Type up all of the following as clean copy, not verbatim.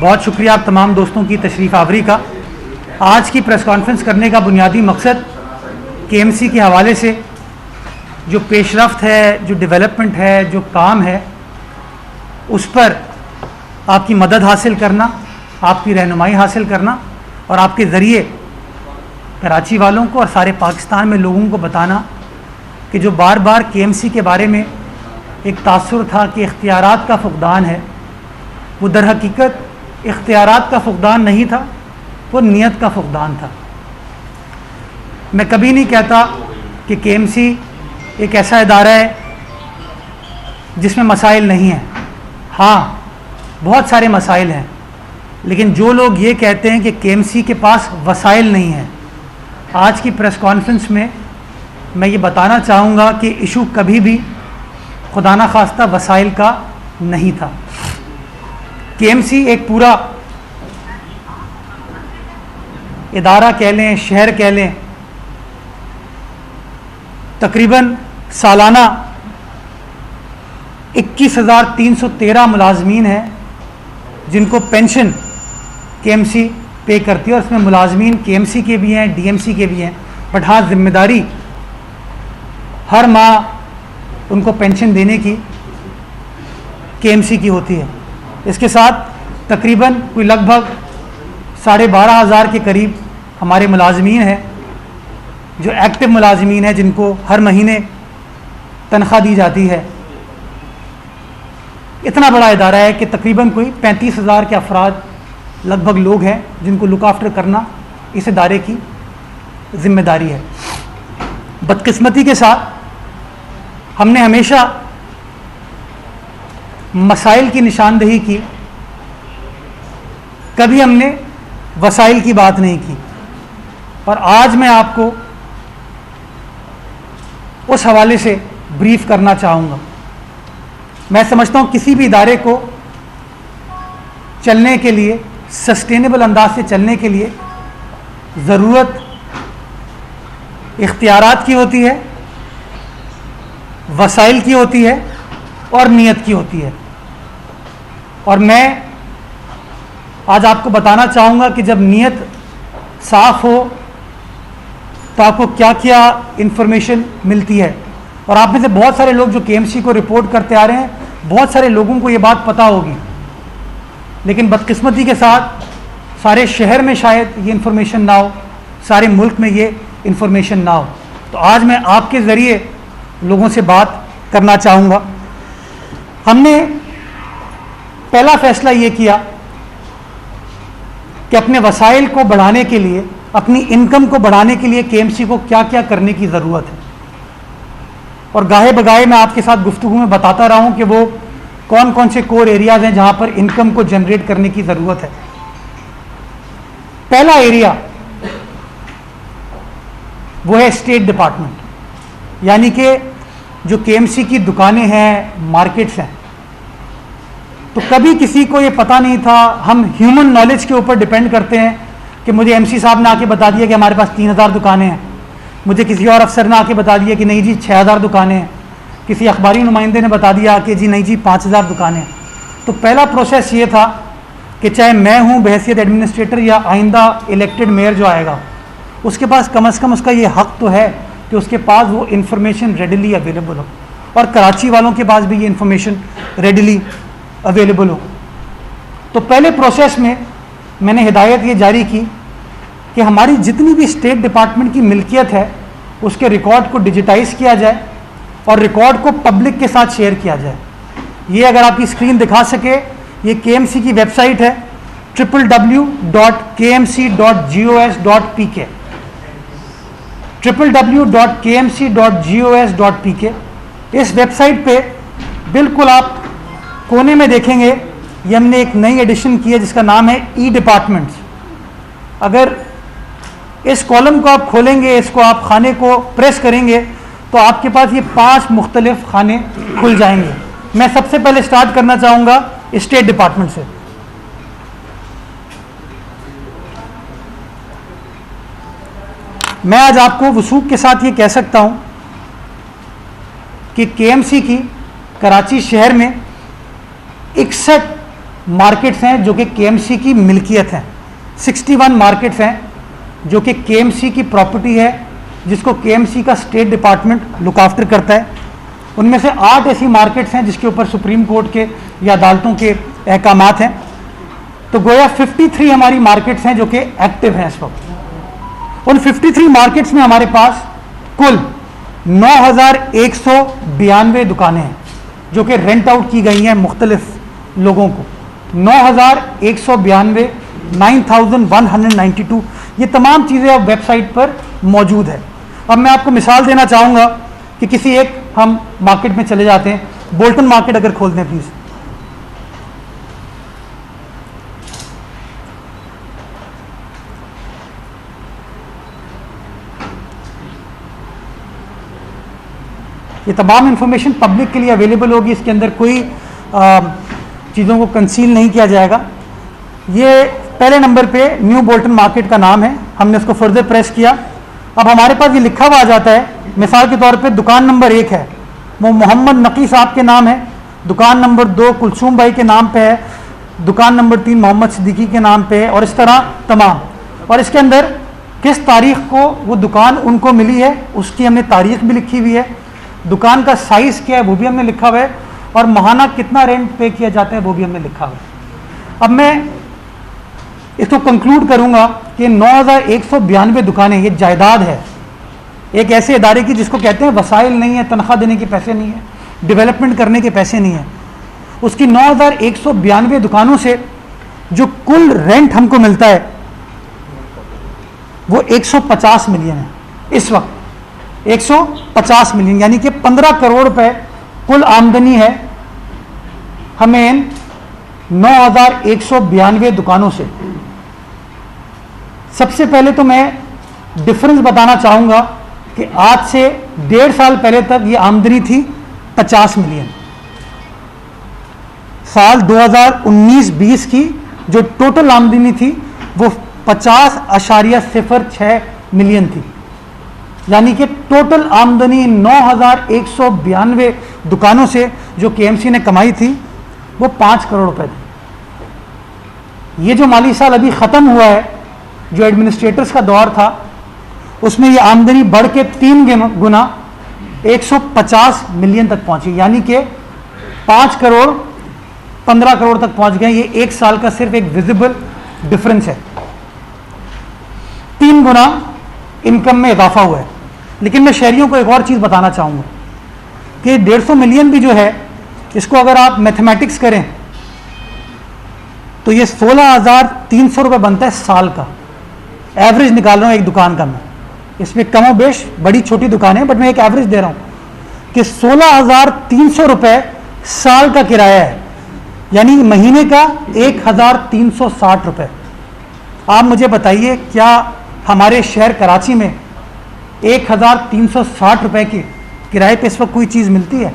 बहुत शुक्रिया आप तमाम दोस्तों की तशरीफ़ आवरी का। आज की प्रेस कॉन्फ्रेंस करने का बुनियादी मकसद केएमसी के हवाले से जो पेशरफ्त है, जो डेवलपमेंट है, जो काम है, उस पर आपकी मदद हासिल करना, आपकी रहनुमाई हासिल करना और आपके ज़रिए कराची वालों को और सारे पाकिस्तान में लोगों को बताना कि जो बार बार केएमसी के बारे में एक तासुर था कि इख्तियारात का फुकदान है, वो दर हकीकत इख्तियारात का फुकदान नहीं था, वो नीयत का फुकदान था। मैं कभी नहीं कहता कि केएमसी एक ऐसा इदारा है जिसमें मसाइल नहीं हैं। हाँ, बहुत सारे मसाइल हैं, लेकिन जो लोग ये कहते हैं कि केएमसी के पास वसाइल नहीं हैं, आज की प्रेस कॉन्फ्रेंस में मैं ये बताना चाहूँगा कि इशू कभी भी खुदा ना खास्ता वसाइल का नहीं था। केएमसी एक पूरा इदारा कह लें, शहर कह लें, तकरीबन सालाना 21,313 मुलाजमीन हैं जिनको पेंशन केएमसी पे करती है और उसमें मुलाजमीन केएमसी के भी हैं, डीएमसी के भी हैं। बट हाँ, जिम्मेदारी हर माह उनको पेंशन देने की केएमसी की होती है। इसके साथ तकरीबन कोई लगभग 12,500 के करीब हमारे मुलाजमीन हैं जो एक्टिव मुलाजमीन हैं, जिनको हर महीने तनख्वाह दी जाती है। इतना बड़ा इदारा है कि तकरीबन कोई 35,000 के अफराद लगभग लोग हैं जिनको लुक आफ्टर करना इस इदारे की जिम्मेदारी है। बदकिस्मती के साथ हमने हमेशा मसाइल की निशानदेही की, कभी हमने वसाइल की बात नहीं की। और आज मैं आपको उस हवाले से ब्रीफ करना चाहूँगा। मैं समझता हूँ किसी भी इदारे को चलने के लिए, सस्टेनेबल अंदाज से चलने के लिए ज़रूरत इख्तियारात की होती है, वसाइल की होती है और नीयत की होती है। और मैं आज आपको बताना चाहूँगा कि जब नीयत साफ़ हो तो आपको क्या क्या इन्फॉर्मेशन मिलती है। और आप में से बहुत सारे लोग जो केएमसी को रिपोर्ट करते आ रहे हैं, बहुत सारे लोगों को ये बात पता होगी, लेकिन बदकिस्मती के साथ सारे शहर में शायद ये इन्फॉर्मेशन ना हो, सारे मुल्क में ये इन्फॉर्मेशन ना हो। तो आज मैं आपके ज़रिए लोगों से बात करना चाहूँगा। हमने पहला फ़ैसला ये किया कि अपने वसाइल को बढ़ाने के लिए, अपनी इनकम को बढ़ाने के लिए केएमसी को क्या क्या करने की ज़रूरत है। और गाहे बगाहे मैं आपके साथ गुफ्तगू में बताता रहा हूँ कि वो कौन कौन से कोर एरियाज़ हैं जहाँ पर इनकम को जनरेट करने की ज़रूरत है। पहला एरिया वो है स्टेट डिपार्टमेंट, यानी कि जो केएमसी की दुकानें हैं, मार्केट्स हैं। तो कभी किसी को ये पता नहीं था, हम ह्यूमन नॉलेज के ऊपर डिपेंड करते हैं कि मुझे एमसी साहब ने आके बता दिया कि हमारे पास 3,000 दुकानें हैं, मुझे किसी और अफसर ने आके बता दिया कि नहीं जी 6,000 दुकानें हैं, किसी अखबारी नुमाइंदे ने बता दिया कि जी नहीं जी 5,000 दुकानें हैं। तो पहला प्रोसेस ये था कि चाहे मैं हूँ बहैसियत एडमिनिस्ट्रेटर या आइंदा इलेक्टेड मेयर जो आएगा, उसके पास कम से कम उसका ये हक तो है कि उसके पास वो इन्फॉर्मेशन रेडिली अवेलेबल हो, और कराची वालों के पास भी ये इन्फॉर्मेशन रेडिली अवेलेबल हो। तो पहले प्रोसेस में मैंने हिदायत ये जारी की कि हमारी जितनी भी स्टेट डिपार्टमेंट की मिल्कियत है उसके रिकॉर्ड को डिजिटाइज किया जाए और रिकॉर्ड को पब्लिक के साथ शेयर किया जाए। ये अगर आपकी स्क्रीन दिखा सके, ये केएमसी की वेबसाइट है www.kmc.gos.pk, www.kmc.gos.pk। इस वेबसाइट पे बिल्कुल आप कोने में देखेंगे, ये हमने एक नई एडिशन की है जिसका नाम है ई डिपार्टमेंट्स। अगर इस कॉलम को आप खोलेंगे, इसको आप खाने को प्रेस करेंगे तो आपके पास ये 5 मुख्तलिफ खाने खुल जाएंगे। मैं सबसे पहले स्टार्ट करना चाहूँगा स्टेट डिपार्टमेंट से। मैं आज आपको वसूख के साथ ये कह सकता हूँ कि केएमसी की कराची शहर में 61 मार्केट्स हैं जो कि केएमसी की मिल्कियत हैं, 61 मार्केट्स हैं जो कि केएमसी की प्रॉपर्टी है, जिसको केएमसी का स्टेट डिपार्टमेंट लुक आफ्टर करता है। उनमें से 8 ऐसी मार्केट्स हैं जिसके ऊपर सुप्रीम कोर्ट के या अदालतों के अहकामात हैं। तो गोया 53 हमारी मार्केट्स हैं जो कि एक्टिव हैं इस वक्त। उन 53 मार्केट्स में हमारे पास कुल 9,192 दुकानें हैं जो कि रेंट आउट की गई हैं मुख्तलिफ लोगों को। 9,192, 9,192, ये तमाम चीज़ें अब वेबसाइट पर मौजूद है। अब मैं आपको मिसाल देना चाहूँगा कि किसी एक हम मार्केट में चले जाते हैं, बोल्टन मार्केट अगर खोल दें प्लीज़। ये तमाम इंफॉर्मेशन पब्लिक के लिए अवेलेबल होगी, इसके अंदर कोई चीज़ों को कंसील नहीं किया जाएगा। ये पहले नंबर पे न्यू बोल्टन मार्केट का नाम है, हमने उसको फर्दर प्रेस किया। अब हमारे पास ये लिखा हुआ आ जाता है, मिसाल के तौर पे दुकान नंबर 1 है वो मोहम्मद नकी साहब के नाम है, दुकान नंबर 2 कुलसूम भाई के नाम पे है, दुकान नंबर 3 मोहम्मद सिद्दीकी के नाम पे है, और इस तरह तमाम। और इसके अंदर किस तारीख को वो दुकान उनको मिली है उसकी हमने तारीख भी लिखी हुई है, दुकान का साइज़ क्या है वो भी हमने लिखा हुआ है, और माहाना कितना रेंट पे किया जाता है वो भी हमने लिखा हुआ है। अब मैं इसको कंक्लूड करूंगा कि 9,192 दुकानें, ये जायदाद है एक ऐसे इदारे की जिसको कहते हैं वसाइल नहीं है, तनख्वाह देने के पैसे नहीं है, डेवलपमेंट करने के पैसे नहीं है। उसकी 9,192 दुकानों से जो कुल रेंट हमको मिलता है वो 150 मिलियन है इस वक्त, 150 मिलियन, यानी कि 15 करोड़ रुपए कुल आमदनी है हमें इन 9,192 दुकानों से। सबसे पहले तो मैं डिफरेंस बताना चाहूंगा कि आज से 1.5 साल पहले तक ये आमदनी थी 50 मिलियन। साल 2019-20 की जो टोटल आमदनी थी वो 50.06 मिलियन थी, यानी कि टोटल आमदनी 9,192 दुकानों से जो केएमसी ने कमाई थी वो 5 करोड़ रुपए थी। ये जो माली साल अभी ख़त्म हुआ है, जो एडमिनिस्ट्रेटर्स का दौर था, उसमें ये आमदनी बढ़ के 3 गुना 150 मिलियन तक पहुंची, यानी कि 5 करोड़ 15 करोड़ तक पहुंच गए। ये 1 साल का सिर्फ एक विजिबल डिफरेंस है, 3 गुना इनकम में इजाफा हुआ है। लेकिन मैं शहरियों को एक और चीज़ बताना चाहूँगा कि 150 मिलियन भी जो है, इसको अगर आप मैथमेटिक्स करें तो ये 16,300 रुपये बनता है साल का। एवरेज निकाल रहा हूँ एक दुकान का मैं, इसमें कमो बेश बड़ी छोटी दुकान है बट मैं एक एवरेज दे रहा हूँ कि 16,300 रुपये साल का किराया है, यानी महीने का 1,360 रुपये। आप मुझे बताइए क्या हमारे शहर कराची में 1,360 रुपये के किराए पे इस वक्त कोई चीज़ मिलती है?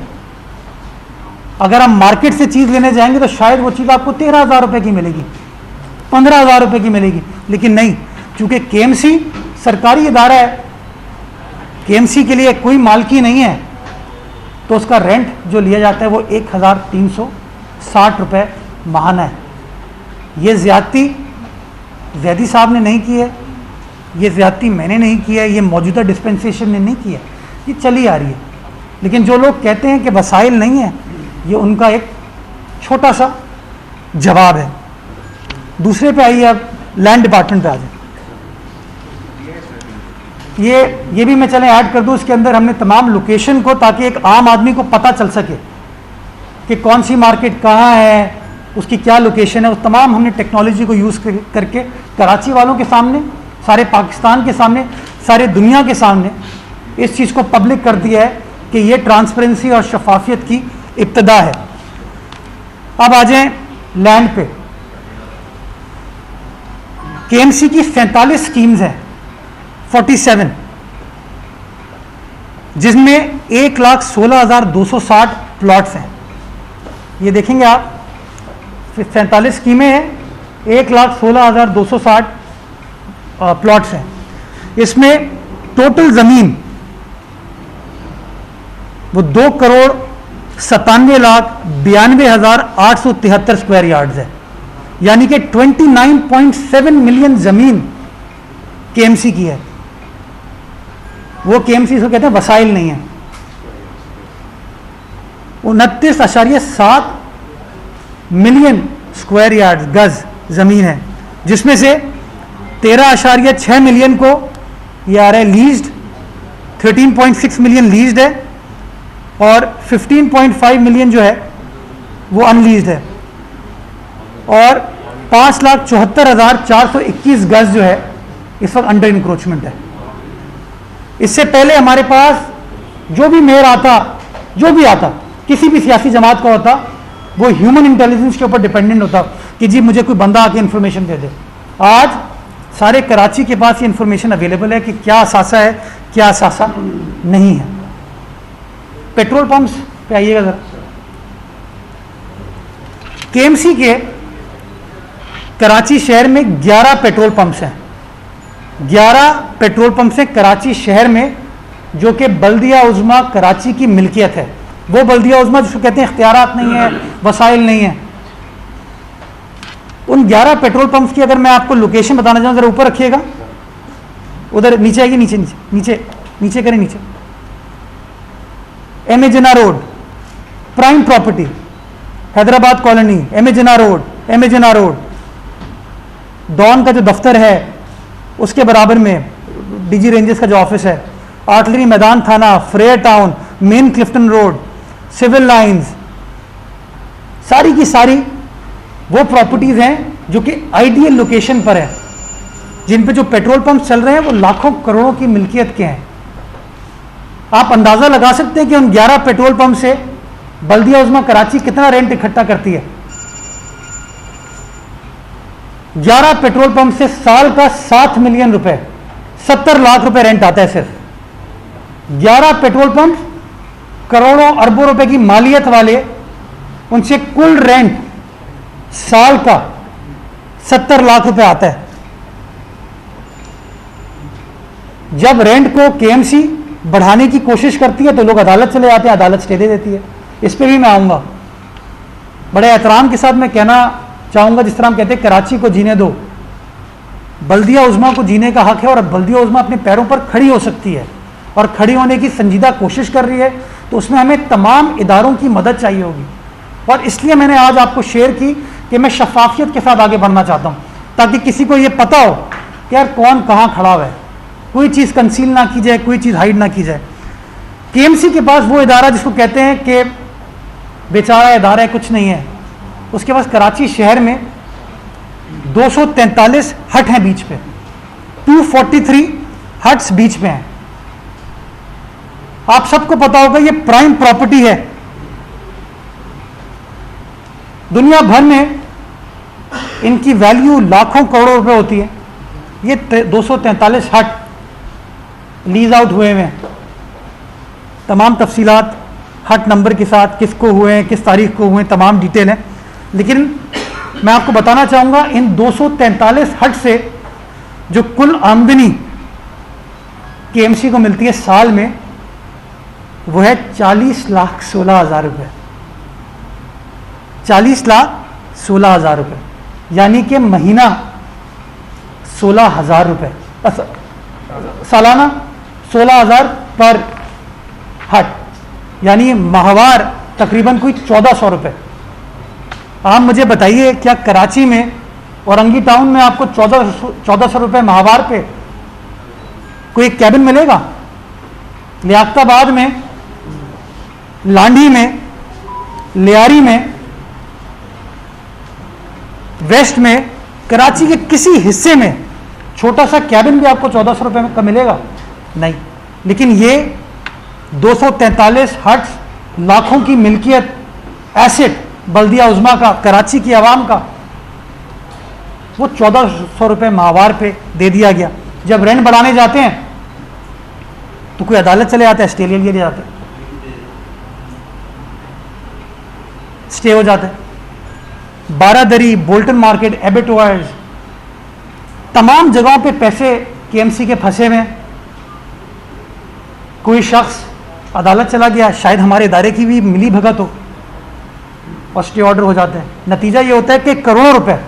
अगर हम मार्केट से चीज़ लेने जाएंगे तो शायद वो चीज़ आपको 13,000 रुपये की मिलेगी, 15,000 रुपये की मिलेगी। लेकिन नहीं, चूँकि केएमसी सरकारी इदारा है, केएमसी के लिए कोई मालकी नहीं है, तो उसका रेंट जो लिया जाता है वो 1,360 रुपये माहाना है। ये ज़्यादती ज़ैदी साहब ने नहीं की है, ये ज़्यादती मैंने नहीं किया है, ये मौजूदा डिस्पेंसेशन ने नहीं किया, ये चली आ रही है। लेकिन जो लोग कहते हैं कि वसाइल नहीं है, ये उनका एक छोटा सा जवाब है। दूसरे पे आइए, अब लैंड डिपार्टमेंट पे आ जाए। ये भी मैं चलें ऐड कर दूं, इसके अंदर हमने तमाम लोकेशन को, ताकि एक आम आदमी को पता चल सके कि कौन सी मार्केट कहाँ है, उसकी क्या लोकेशन है, उस तमाम हमने टेक्नोलॉजी को यूज़ करके कराची वालों के सामने, सारे पाकिस्तान के सामने, सारे दुनिया के सामने इस चीज़ को पब्लिक कर दिया है कि ये ट्रांसपेरेंसी और शफाफियत की इब्तदा है। अब आ जाएं लैंड पे। केएमसी की 47 स्कीम्स हैं, 47, जिसमें 1,16,260 प्लॉट्स हैं। ये देखेंगे आप, 47 स्कीमें हैं, 1,16,260 प्लॉट्स हैं। इसमें टोटल ज़मीन वो 2,97,92,873 स्क्वायर यार्ड्स है। यानी कि 29.7 मिलियन जमीन केएमसी की है। वो केएमसी इसको कहते हैं वसाइल नहीं है। 29.7 मिलियन स्क्वायर यार्ड गज जमीन है, जिसमें से 13.6 मिलियन को ये आ रहा है लीज्ड, 13.6 मिलियन लीज्ड है और 15.5 मिलियन जो है वो अनलीज्ड है। और 5,74,421 गज जो है इस वक्त अंडर इंक्रोचमेंट है। इससे पहले हमारे पास जो भी मेयर आता, जो भी आता, किसी भी सियासी जमात का होता, वो ह्यूमन इंटेलिजेंस के ऊपर डिपेंडेंट होता कि जी मुझे कोई बंदा आके इंफॉर्मेशन दे दे। आज सारे कराची के पास ये इंफॉर्मेशन अवेलेबल है कि क्या असासा है, क्या असासा नहीं है। पेट्रोल पंप्स पे आइएगा जरा। केएमसी के कराची शहर में 11 पेट्रोल पंप्स हैं। 11 पेट्रोल पंप्स हैं कराची शहर में, जो कि बल्दिया उज़्मा कराची की मिल्कियत है। वो बल्दिया उज़्मा जिसको कहते हैं इख्तियारात नहीं है, वसाइल नहीं है। उन 11 पेट्रोल पंप्स की अगर मैं आपको लोकेशन बताना चाहूँ, जरा ऊपर रखिएगा, उधर नीचे आइए, नीचे नीचे नीचे नीचे करें, नीचे। M A Jinnah road, prime property, Hyderabad colony, M A Jinnah road, M A Jinnah road. Dawn का जो दफ्तर है उसके बराबर में डीजी रेंजेस का जो ऑफिस है, आर्टिलरी मैदान थाना, Frere Town, main Clifton road, civil lines, सारी की सारी वो प्रॉपर्टीज हैं जो कि आइडियल लोकेशन पर है, जिन पे जो पेट्रोल पंप चल रहे हैं वो लाखों करोड़ों की मिल्कियत के हैं। आप अंदाजा लगा सकते हैं कि उन 11 पेट्रोल पंप से बल्दिया उज़्मा कराची कितना रेंट इकट्ठा करती है। 11 पेट्रोल पंप से साल का 7 मिलियन रुपए, 70 लाख रुपए रेंट आता है सिर्फ। 11 पेट्रोल पंप करोड़ों अरबों रुपए की मालियत वाले, उनसे कुल रेंट साल का 70 लाख रुपए आता है। जब रेंट को केएमसी बढ़ाने की कोशिश करती है तो लोग अदालत चले जाते हैं, अदालत स्टे दे देती है। इस पे भी मैं आऊंगा। बड़े एहतराम के साथ मैं कहना चाहूंगा, जिस तरह हम कहते हैं कराची को जीने दो, बल्दिया उज़्मा को जीने का हक है और बल्दिया उज़्मा अपने पैरों पर खड़ी हो सकती है और खड़ी होने की संजीदा कोशिश कर रही है, तो उसमें हमें तमाम इदारों की मदद चाहिए होगी। और इसलिए मैंने आज आपको शेयर की कि मैं शफाफियत के साथ आगे बढ़ना चाहता हूँ, ताकि किसी को यह पता हो कि यार कौन कहाँ खड़ा हुआ है, कोई चीज़ कंसील ना की जाए, कोई चीज़ हाइड ना की जाए। केएमसी के पास वो इदारा जिसको कहते हैं कि बेचारा इदारा है, कुछ नहीं है, उसके पास कराची शहर में 243 हट हैं बीच पे, 243 हट्स बीच में हैं। आप सबको पता होगा ये प्राइम प्रॉपर्टी है। दुनिया भर में इनकी वैल्यू लाखों करोड़ों रुपए होती है। ये 243 हट लीज आउट हुए हैं, तमाम तफसीलात हट नंबर के साथ, किसको हुए हैं, किस तारीख को हुए हैं, तमाम डिटेल है। लेकिन मैं आपको बताना चाहूँगा इन 243 हट से जो कुल आमदनी केएमसी को मिलती है साल में, वो है 40,16,000 रुपये। 40,16,000 रुपये, यानी कि महीना 16,000 रुपये, सालाना 16,000 पर हट, यानी माहवार तकरीबन कोई 1,400 रुपये। आप मुझे बताइए, क्या कराची में औरंगी टाउन में आपको 1,400 रुपये माहवार पे कोई एक कैबिन मिलेगा? लियाकताबाद में, लांडी में, लियारी में, वेस्ट में, कराची के किसी हिस्से में छोटा सा कैबिन भी आपको 1,400 रुपये का मिलेगा? नहीं। लेकिन ये 243 हट्स, लाखों की मिल्कियत, एसेट बल्दिया उज़्मा का, कराची की आवाम का, वो 1,400 रुपये माहवार पे दे दिया गया। जब रेंट बढ़ाने जाते हैं तो कोई अदालत चले जाता है, स्टे ले लिए जाते हैं, स्टे हो जाता है। बारादरी, बोल्टन मार्केट, एबेटोर्स, तमाम जगहों पे पैसे केएमसी के फंसे हुए हैं। कोई शख्स अदालत चला गया, शायद हमारे इदारे की भी मिली भगत हो, और स्टे ऑर्डर हो जाते हैं। नतीजा ये होता है कि करोड़ों रुपए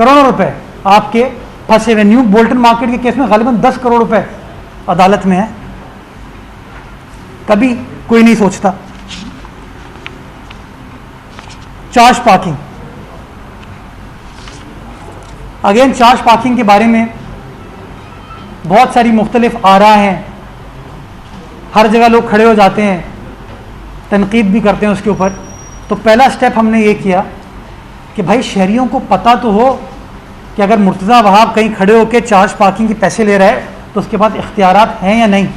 करोड़ों रुपए आपके फंसे हुए। न्यू बोल्टन मार्केट के केस में गालिबन 10 करोड़ रुपए अदालत में है, कभी कोई नहीं सोचता। Charge parking, again charge parking के बारे में बहुत सारी मुख्तलिफ आरा हैं, हर जगह लोग खड़े हो जाते हैं, तनकीद भी करते हैं उसके ऊपर। तो पहला स्टेप हमने ये किया कि भाई शहरियों को पता तो हो कि अगर मुर्तज़ा वहाब कहीं खड़े होकर चार्ज पार्किंग के पैसे ले रहा है तो उसके पास इख्तियारात हैं या नहीं,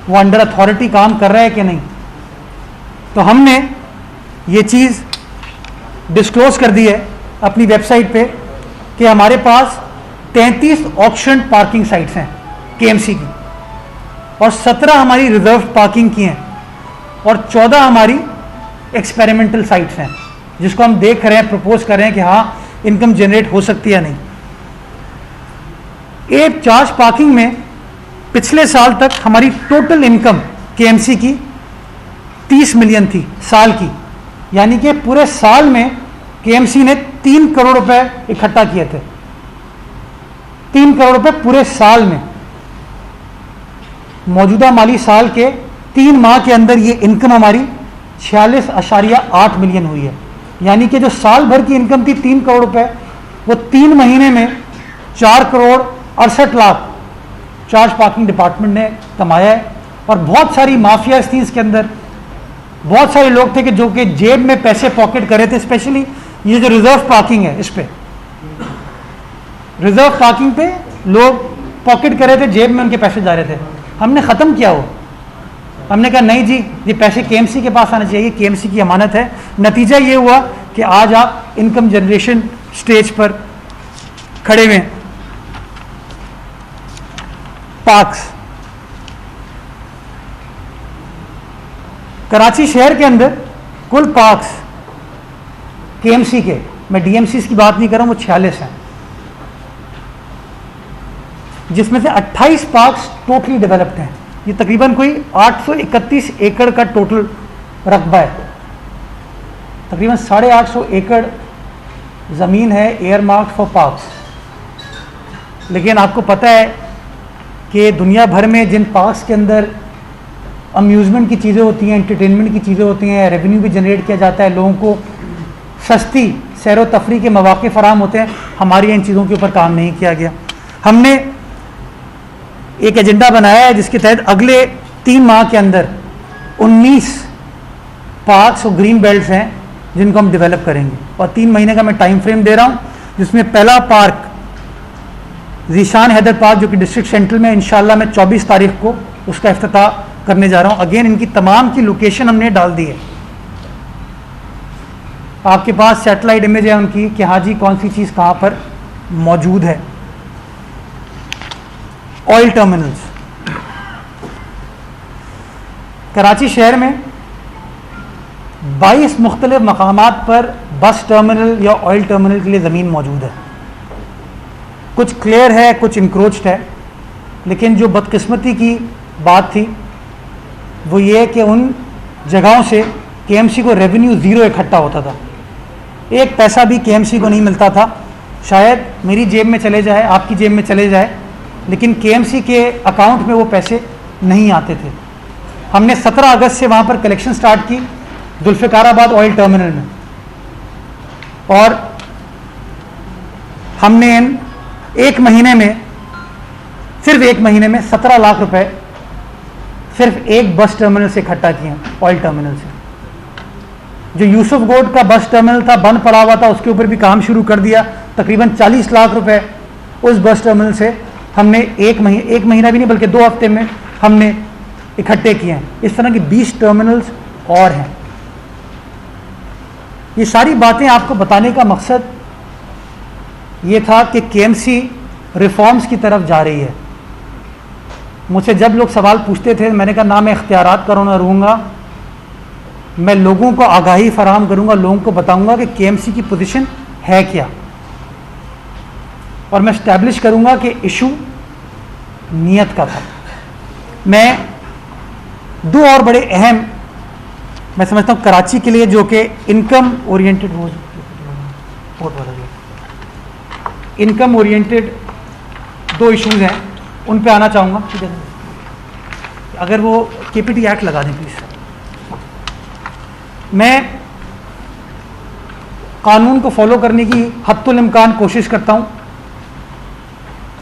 वो अंडर अथॉरिटी काम कर रहा है कि नहीं। तो हमने ये चीज़ डिस्क्लोज कर दी है अपनी वेबसाइट पे कि हमारे पास 33 ऑक्शन पार्किंग साइट्स हैं केएमसी की, और 17 हमारी रिजर्व पार्किंग की हैं, और 14 हमारी एक्सपेरिमेंटल साइट्स हैं जिसको हम देख रहे हैं, प्रपोज कर रहे हैं कि हाँ इनकम जनरेट हो सकती है या नहीं। एक चार्ज पार्किंग में पिछले साल तक हमारी टोटल इनकम केएमसी की 30 मिलियन थी साल की, यानी कि पूरे साल में केएमसी ने 3 करोड़ रुपए इकट्ठा किए थे। 3 करोड़ रुपए पूरे साल में। मौजूदा माली साल के 3 माह के अंदर ये इनकम हमारी 46.8 मिलियन हुई है, यानी कि जो साल भर की इनकम थी 3 करोड़ रुपए, वो 3 महीने में 4 crore 68 lakh charge parking department ने कमाया है। और बहुत सारी माफियाज थी इसके अंदर, बहुत सारे लोग थे कि जो कि जेब में पैसे पॉकेट करे थे। स्पेशली ये जो रिजर्व पार्किंग है, इस पे रिजर्व पार्किंग पे लोग पॉकेट करे थे, जेब में उनके पैसे जा रहे थे। हमने ख़त्म किया वो, हमने कहा नहीं जी ये पैसे केएमसी के पास आना चाहिए, केएमसी की अमानत है। नतीजा ये हुआ कि आज आप इनकम जनरेशन स्टेज पर खड़े हुए हैं। पार्क्स, कराची शहर के अंदर कुल पार्क्स केएमसी के, मैं डीएमसी की बात नहीं कर रहा हूं, वो 46 हैं, जिसमें से 28 पार्क्स टोटली डेवलप्ड हैं। ये तकरीबन कोई 831 एकड़ का टोटल रकबा है। तकरीबन 850 एकड़ ज़मीन है एयर मार्क्ड फॉर पार्क्स। लेकिन आपको पता है कि दुनिया भर में जिन पार्क्स के अंदर अम्यूज़मेंट की चीज़ें होती हैं, एंटरटेनमेंट की चीज़ें होती हैं, रेवेन्यू भी जनरेट किया जाता है, लोगों को सस्ती सैर व तफरी के मौके फराहम होते हैं, हमारी इन चीज़ों के ऊपर काम नहीं किया गया। हमने एक एजेंडा बनाया है जिसके तहत अगले 3 माह के अंदर 19 पार्क्स और ग्रीन बेल्ट्स हैं जिनको हम डेवलप करेंगे, और 3 महीने का मैं टाइम फ्रेम दे रहा हूँ, जिसमें पहला पार्क ज़ीशान हैदर पार्क जो कि डिस्ट्रिक्ट सेंट्रल में, इंशाल्लाह मैं 24 तारीख को उसका इफ्तिताह करने जा रहा हूँ। अगेन इनकी तमाम की लोकेशन हमने डाल दी है, आपके पास सैटेलाइट इमेज है उनकी कि हाँ जी कौन सी चीज़ कहाँ पर मौजूद है। ऑयल टर्मिनल्स, कराची शहर में 22 मुख्तलिफ मकामात पर बस टर्मिनल या ऑयल टर्मिनल के लिए ज़मीन मौजूद है। कुछ क्लियर है, कुछ इंक्रोच्ड है, लेकिन जो बदकिस्मती की बात थी वो ये कि उन जगहों से केएमसी को रेवेन्यू ज़ीरो इकट्ठा होता था, एक पैसा भी केएमसी को नहीं मिलता था। शायद मेरी जेब में चले जाए, आपकी जेब में चले जाए, लेकिन केएमसी के अकाउंट में वो पैसे नहीं आते थे। हमने 17 अगस्त से वहाँ पर कलेक्शन स्टार्ट की जुल्फ़िकाराबाद ऑयल टर्मिनल में, और हमने इन एक महीने में, सिर्फ एक महीने में 17 लाख रुपए सिर्फ एक बस टर्मिनल से इकट्ठा किए, ऑयल टर्मिनल से। जो यूसुफ गोड का बस टर्मिनल था, बंद पड़ा हुआ था, उसके ऊपर भी काम शुरू कर दिया। तकरीबन 40 लाख रुपए उस बस टर्मिनल से हमने एक महीना भी नहीं बल्कि 2 हफ्ते में हमने इकट्ठे किए हैं। इस तरह की 20 टर्मिनल्स और हैं। ये सारी बातें आपको बताने का मकसद ये था कि केएमसी रिफॉर्म्स की तरफ जा रही है। मुझसे जब लोग सवाल पूछते थे, मैंने कहा ना मैं इख्तियारात का रोना रहूँगा, मैं लोगों को आगाही फराहम करूँगा, लोगों को बताऊँगा कि केएमसी की पोजीशन है क्या, और मैं इस्टेब्लिश करूँगा कि इशू नीयत का था। मैं 2 और बड़े अहम, मैं समझता हूँ कराची के लिए, जो कि इनकम ओरिएंटेड हो, बहुत बड़ा इनकम ओरिएंटेड 2 इश्यूज़ हैं, उन पे आना चाहूँगा। ठीक है, अगर वो केपीटी एक्ट लगा दें प्लीज़। मैं कानून को फॉलो करने की हद्दुल इम्कान कोशिश करता हूँ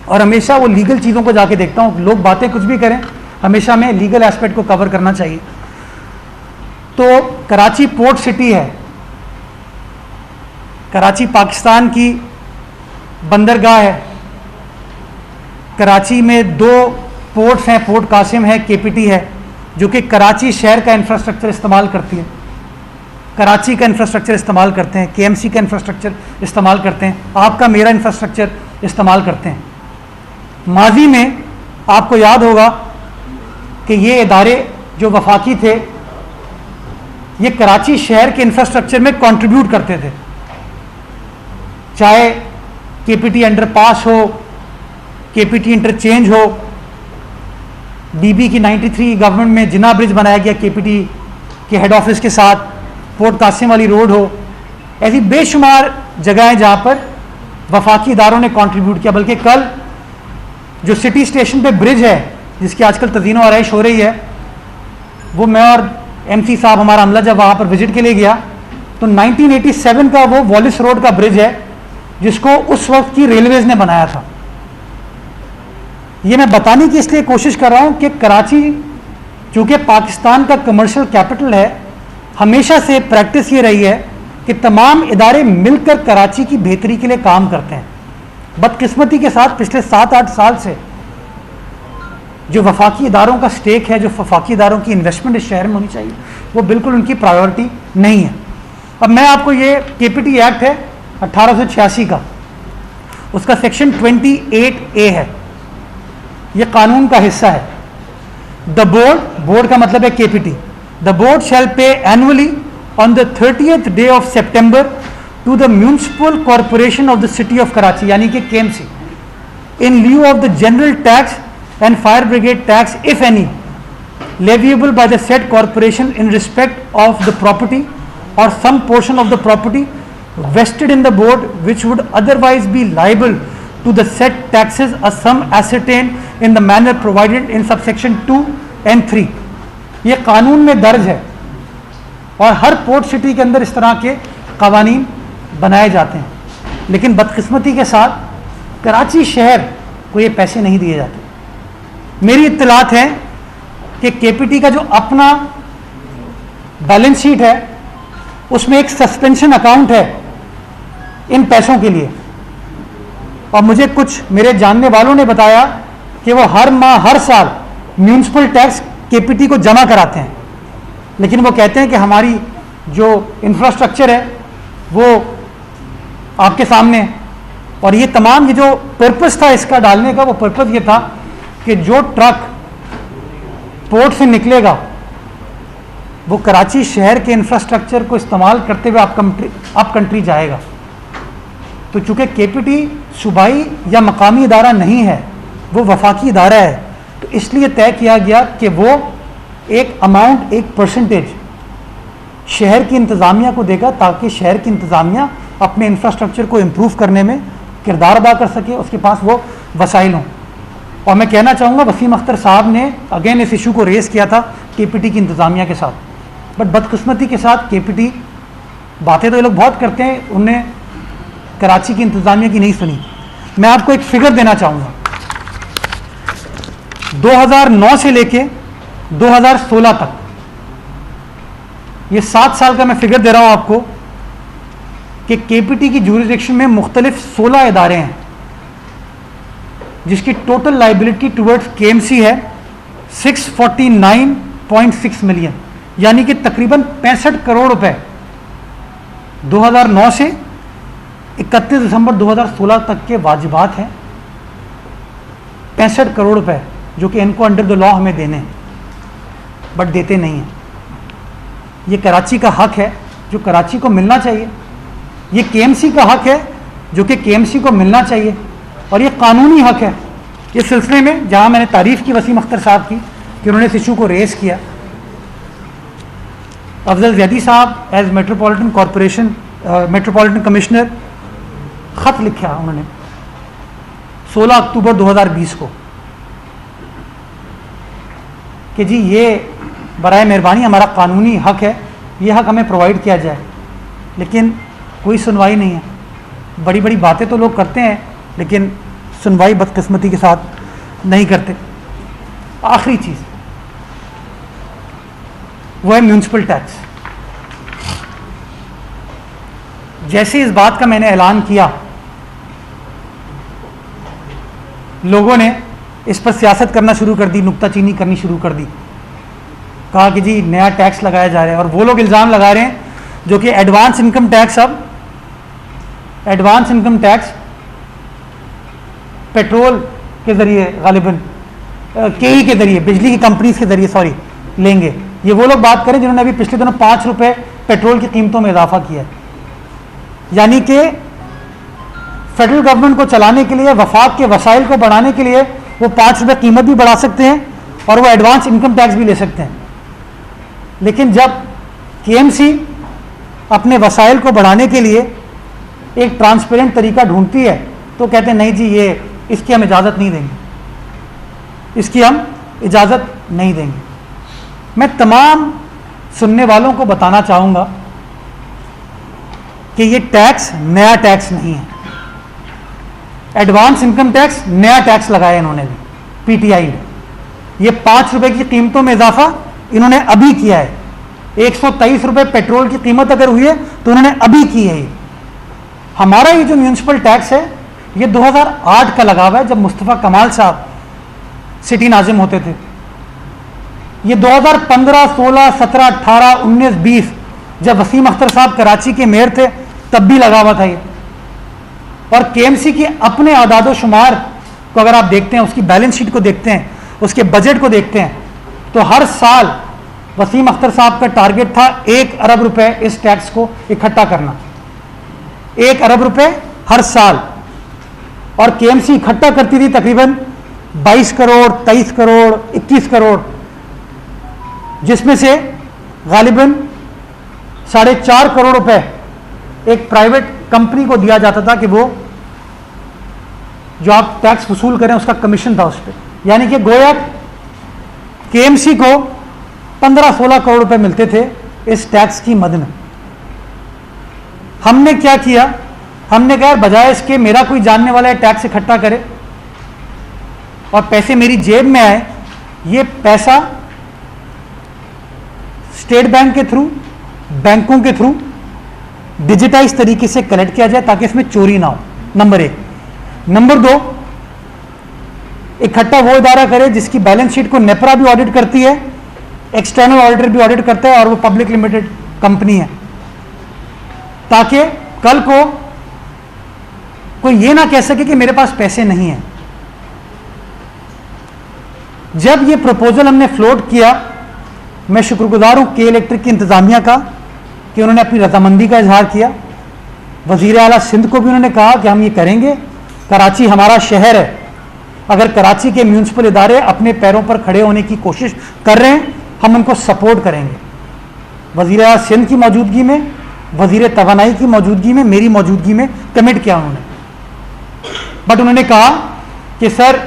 और हमेशा वो लीगल चीज़ों को जाके देखता हूँ। लोग बातें कुछ भी करें, हमेशा मैं लीगल एस्पेक्ट को कवर करना चाहिए। तो कराची पोर्ट सिटी है, कराची पाकिस्तान की बंदरगाह है। कराची में 2 पोर्ट्स हैं, पोर्ट कासिम है, केपीटी है, जो कि कराची शहर का इंफ्रास्ट्रक्चर इस्तेमाल करती है, कराची का इंफ्रास्ट्रक्चर इस्तेमाल करते हैं, केएमसी का इंफ्रास्ट्रक्चर इस्तेमाल करते हैं, आपका मेरा इंफ्रास्ट्रक्चर इस्तेमाल करते हैं। माजी में आपको याद होगा कि ये इदारे जो वफाकी थे, ये कराची शहर के इंफ्रास्ट्रक्चर में कंट्रीब्यूट करते थे, चाहे केपीटी अंडरपास हो, केपीटी इंटरचेंज हो, बीबी की 93 गवर्नमेंट में जिना ब्रिज बनाया गया केपीटी के हेड ऑफिस के साथ, पोर्ट कासिम वाली रोड हो, ऐसी बेशुमार जगह हैं जहाँ पर वफाकी इदारों ने कंट्रीब्यूट किया। बल्कि कल जो सिटी स्टेशन पे ब्रिज है, जिसकी आजकल तज़ीनो आराइश हो रही है, वो मैं और एमसी साहब, हमारा अमला जब वहाँ पर विजिट के लिए गया तो 1987 का वो वॉलिस रोड का ब्रिज है, जिसको उस वक्त की रेलवेज ने बनाया था। ये मैं बताने की इसलिए कोशिश कर रहा हूँ कि कराची चूँकि पाकिस्तान का कमर्शियल कैपिटल है, हमेशा से प्रैक्टिस ये रही है कि तमाम इदारे मिलकर कराची की बेहतरी के लिए काम करते हैं। बदकिस्मती के साथ पिछले 7-8 साल से जो वफाकी इदारों का स्टेक है, जो वफाकी इदारों की इन्वेस्टमेंट इस शहर में होनी चाहिए, वो बिल्कुल उनकी प्रायोरिटी नहीं है। अब मैं आपको ये केपीटी एक्ट है 1886 का, उसका सेक्शन 28A है, ये कानून का हिस्सा है। द बोर्ड का मतलब है केपीटी, द बोर्ड शैल पे annually on the 30th day of September to the Municipal Corporation of the City of Karachi, यानी कि KMC, in lieu of the general tax and fire brigade tax, if any, leviable by the said corporation in respect of the property or some portion of the property vested in the board, which would otherwise be liable to the said taxes, a sum ascertained in the manner provided in subsection 2 and 3। ये कानून में दर्ज है और हर port city के अंदर इस तरह के कवानीन बनाए जाते हैं। लेकिन बदकिस्मती के साथ कराची शहर को ये पैसे नहीं दिए जाते। मेरी इत्तलात है कि केपीटी का जो अपना बैलेंस शीट है, उसमें एक सस्पेंशन अकाउंट है इन पैसों के लिए, और मुझे कुछ मेरे जानने वालों ने बताया कि वो हर माह हर साल म्यूनिसिपल टैक्स केपीटी को जमा कराते हैं, लेकिन वो कहते हैं कि हमारी जो इंफ्रास्ट्रक्चर है वो आपके सामने है। और ये तमाम, ये जो पर्पस था इसका डालने का, वो पर्पस ये था कि जो ट्रक पोर्ट से निकलेगा वो कराची शहर के इंफ्रास्ट्रक्चर को इस्तेमाल करते हुए अप कंट्री जाएगा। तो चूँकि केपीटी सूबाई या मकामी इदारा नहीं है, वो वफाकी इदारा है, तो इसलिए तय किया गया कि वो एक अमाउंट, एक परसेंटेज शहर की इंतज़ामिया को देगा, ताकि शहर की इंतज़ामिया अपने इंफ्रास्ट्रक्चर को इम्प्रूव करने में किरदार अदा कर सके, उसके पास वो वसाइल हों। और मैं कहना चाहूँगा, वसीम अख्तर साहब ने अगेन इस इशू को रेस किया था केपीटी की इंतज़ामिया के साथ, बट बदकिस्मती के साथ केपीटी, बातें तो ये लोग बहुत करते हैं, उन्हें कराची की इंतज़ामिया की नहीं सुनी। मैं आपको एक फिगर देना चाहूँगा, 2009 से लेके 2016 तक, ये 7 साल का मैं फिगर दे रहा हूँ आपको, कि केपीटी की ज्यूरिसडिक्शन में मुख्तलिफ 16 इदारे हैं, जिसकी टोटल लाइबिलिटी टुवर्ड्स केएमसी है 649.6 मिलियन, यानी कि तकरीबन 65 करोड़ रुपए 2009 से 31 दिसंबर 2016 तक के वाजिबात हैं। 65 करोड़ रुपए जो कि इनको अंडर द लॉ हमें देने हैं, बट देते नहीं हैं। ये कराची का हक है जो कराची को मिलना चाहिए, ये केएमसी का हक है जो कि केएमसी को मिलना चाहिए, और ये कानूनी हक है। इस सिलसिले में जहां मैंने तारीफ़ की वसीम अख्तर साहब की कि उन्होंने इस इशू को रेस किया, अफजल जैदी साहब as metropolitan corporation metropolitan commissioner ख़त लिखा उन्होंने 16 अक्टूबर 2020 को कि जी ये बराए मेहरबानी हमारा कानूनी हक है, ये हक हमें प्रोवाइड किया जाए, लेकिन कोई सुनवाई नहीं है। बड़ी बड़ी बातें तो लोग करते हैं लेकिन सुनवाई बदकिस्मती के साथ नहीं करते। आखिरी चीज़ वो है म्यूनिसिपल टैक्स। जैसे इस बात का मैंने ऐलान किया, लोगों ने इस पर सियासत करना शुरू कर दी, नुक्ताचीनी करनी शुरू कर दी। कहा कि जी नया टैक्स लगाया जा रहा है, और वो लोग इल्ज़ाम लगा रहे हैं जो कि एडवांस इनकम टैक्स, अब एडवांस इनकम टैक्स पेट्रोल के ज़रिए गालिबन केई के ज़रिए, बिजली की कंपनीज के ज़रिए सॉरी लेंगे। ये वो लोग बात करें जिन्होंने अभी पिछले दिनों 5 रुपये पेट्रोल की कीमतों में इजाफा किया है। यानी कि फेडरल गवर्नमेंट को चलाने के लिए, वफाक के वसाइल को बढ़ाने के लिए वो 5 रुपये कीमत भी बढ़ा सकते हैं और वो एडवांस इनकम टैक्स भी ले सकते हैं। लेकिन जब केएमसी अपने वसाइल को बढ़ाने के लिए एक ट्रांसपेरेंट तरीका ढूंढती है तो कहते हैं नहीं जी ये इसकी हम इजाज़त नहीं देंगे, इसकी हम इजाज़त नहीं देंगे। मैं तमाम सुनने वालों को बताना चाहूँगा कि ये टैक्स नया टैक्स नहीं है। एडवांस इनकम टैक्स नया टैक्स लगाया इन्होंने भी, पीटीआई ने। ये 5 रुपये की कीमतों में इजाफा इन्होंने अभी किया है। 123 रुपये पेट्रोल की कीमत अगर हुई है तो उन्होंने अभी की है। हमारा ये जो म्यूनिसिपल टैक्स है ये 2008 का लगा हुआ है, जब मुस्तफ़ा कमाल साहब सिटी नाजिम होते थे। ये 2015, 16, 17, 18, 19, 20 जब वसीम अख्तर साहब कराची के मेयर थे तब भी लगा हुआ था ये। और केएमसी के अपने आदादो शुमार को अगर आप देखते हैं, उसकी बैलेंस शीट को देखते हैं, उसके बजट को देखते हैं, तो हर साल वसीम अख्तर साहब का टारगेट था 1 अरब रुपए इस टैक्स को इकट्ठा करना। 1 अरब रुपए हर साल। और केएमसी इकट्ठा करती थी तकरीबन 22 करोड़, 23 करोड़, 21 करोड़, जिसमें से गालिबन 4.5 करोड़ रुपए एक प्राइवेट कंपनी को दिया जाता था कि वो जो आप टैक्स वसूल करें उसका कमीशन था उस पर। यानी कि गोया केएमसी को 15-16 करोड़ रुपए मिलते थे इस टैक्स की मद में। हमने क्या किया, हमने कहा बजाय इसके मेरा कोई जानने वाला है टैक्स इकट्ठा करे और पैसे मेरी जेब में आए, ये पैसा स्टेट बैंक के थ्रू, बैंकों के थ्रू डिजिटाइज तरीके से कलेक्ट किया जाए ताकि इसमें चोरी ना हो, नंबर 1। नंबर 2, इकट्ठा वो इदारा करे जिसकी बैलेंस शीट को नेपरा भी ऑडिट करती है, एक्सटर्नल ऑडिटर भी ऑडिट करता है और वो पब्लिक लिमिटेड कंपनी है, ताकि कल को कोई ये ना कह सके कि मेरे पास पैसे नहीं हैं। जब ये प्रपोजल हमने फ्लोट किया, मैं शुक्रगुजार हूं के इलेक्ट्रिक की इंतजामिया का कि उन्होंने अपनी रजामंदी का इजहार किया। वजीर आला सिंध को भी उन्होंने कहा कि हम ये करेंगे, कराची हमारा शहर है, अगर कराची के म्यूनिसिपल इदारे अपने पैरों पर खड़े होने की कोशिश कर रहे हैं हम उनको सपोर्ट करेंगे। वजीर आला सिंध की मौजूदगी में, वजीर तवानाई की मौजूदगी में, मेरी मौजूदगी में कमिट किया उन्होंने। बट उन्होंने कहा कि सर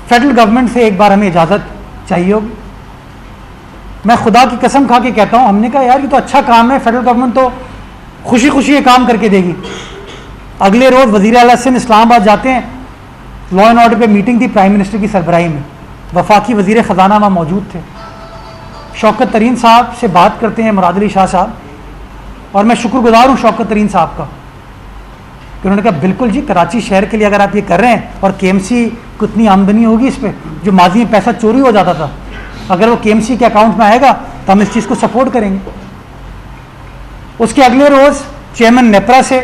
फेडरल गवर्नमेंट से एक बार हमें इजाज़त चाहिए होगी। मैं खुदा की कसम खा के कहता हूँ, हमने कहा यार ये तो अच्छा काम है, फेडरल गवर्नमेंट तो खुशी खुशी ये काम करके देगी। अगले रोज़ वज़ीर आला सिंध इस्लामाबाद जाते हैं, लॉ एंड ऑर्डर पे मीटिंग थी प्राइम मिनिस्टर की सरबराही में, वफाकी वज़ीर ख़जाना वहाँ मौजूद थे। शौकत तरीन साहब से बात करते हैं मुराद अली शाह साहब, और मैं शुक्रगुजार हूँ शौकत तरीन साहब का कि उन्होंने कहा बिल्कुल जी, कराची शहर के लिए अगर आप ये कर रहे हैं और केएमसी को इतनी आमदनी होगी इस पर, जो माजी में पैसा चोरी हो जाता था, अगर वो केएमसी के अकाउंट में आएगा तो हम इस चीज़ को सपोर्ट करेंगे। उसके अगले रोज़ चेयरमैन नेपरा से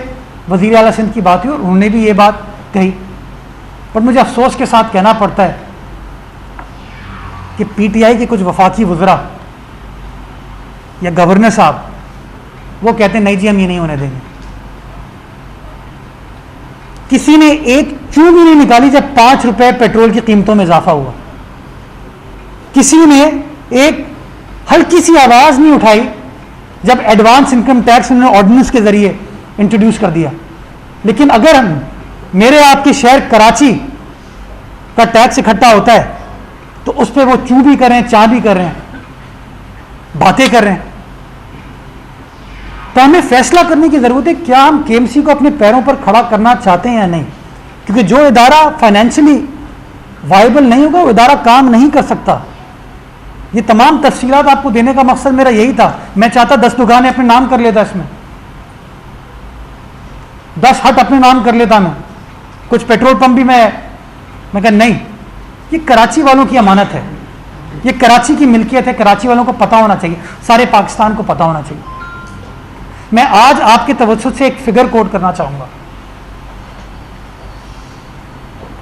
वज़ीर आला सिंध की बात हुई और उन्होंने भी ये बात कही। पर मुझे अफसोस के साथ कहना पड़ता है कि पीटीआई के कुछ वफाकी वज़रा या गवर्नर साहब वो कहते हैं नहीं जी हम ये नहीं होने देंगे। किसी ने एक चूं भी नहीं निकाली जब 5 रुपए पेट्रोल की कीमतों में इजाफा हुआ। किसी ने एक हल्की सी आवाज नहीं उठाई जब एडवांस इनकम टैक्स उन्होंने ऑर्डिनेंस के जरिए इंट्रोड्यूस कर दिया। लेकिन अगर हम मेरे आपके शहर कराची का टैक्स इकट्ठा होता है तो उस पर वो चू भी कर रहे हैं, चा भी कर रहे हैं, बातें कर रहे हैं। तो हमें फैसला करने की जरूरत है, क्या हम केएमसी को अपने पैरों पर खड़ा करना चाहते हैं या नहीं। क्योंकि जो इदारा फाइनेंशियली वायबल नहीं होगा वो इदारा काम नहीं कर सकता। ये तमाम तफसीलात आपको देने का मकसद मेरा यही था। मैं चाहता 10 दुकानें अपने नाम कर लेता, इसमें 10 हट अपने नाम कर लेता, मैं कुछ पेट्रोल पंप भी मैं कहा नहीं, ये कराची वालों की अमानत है, ये कराची की मिल्कियत है, कराची वालों को पता होना चाहिए, सारे पाकिस्तान को पता होना चाहिए। मैं आज आपके तवज्जुह से एक फिगर कोट करना चाहूंगा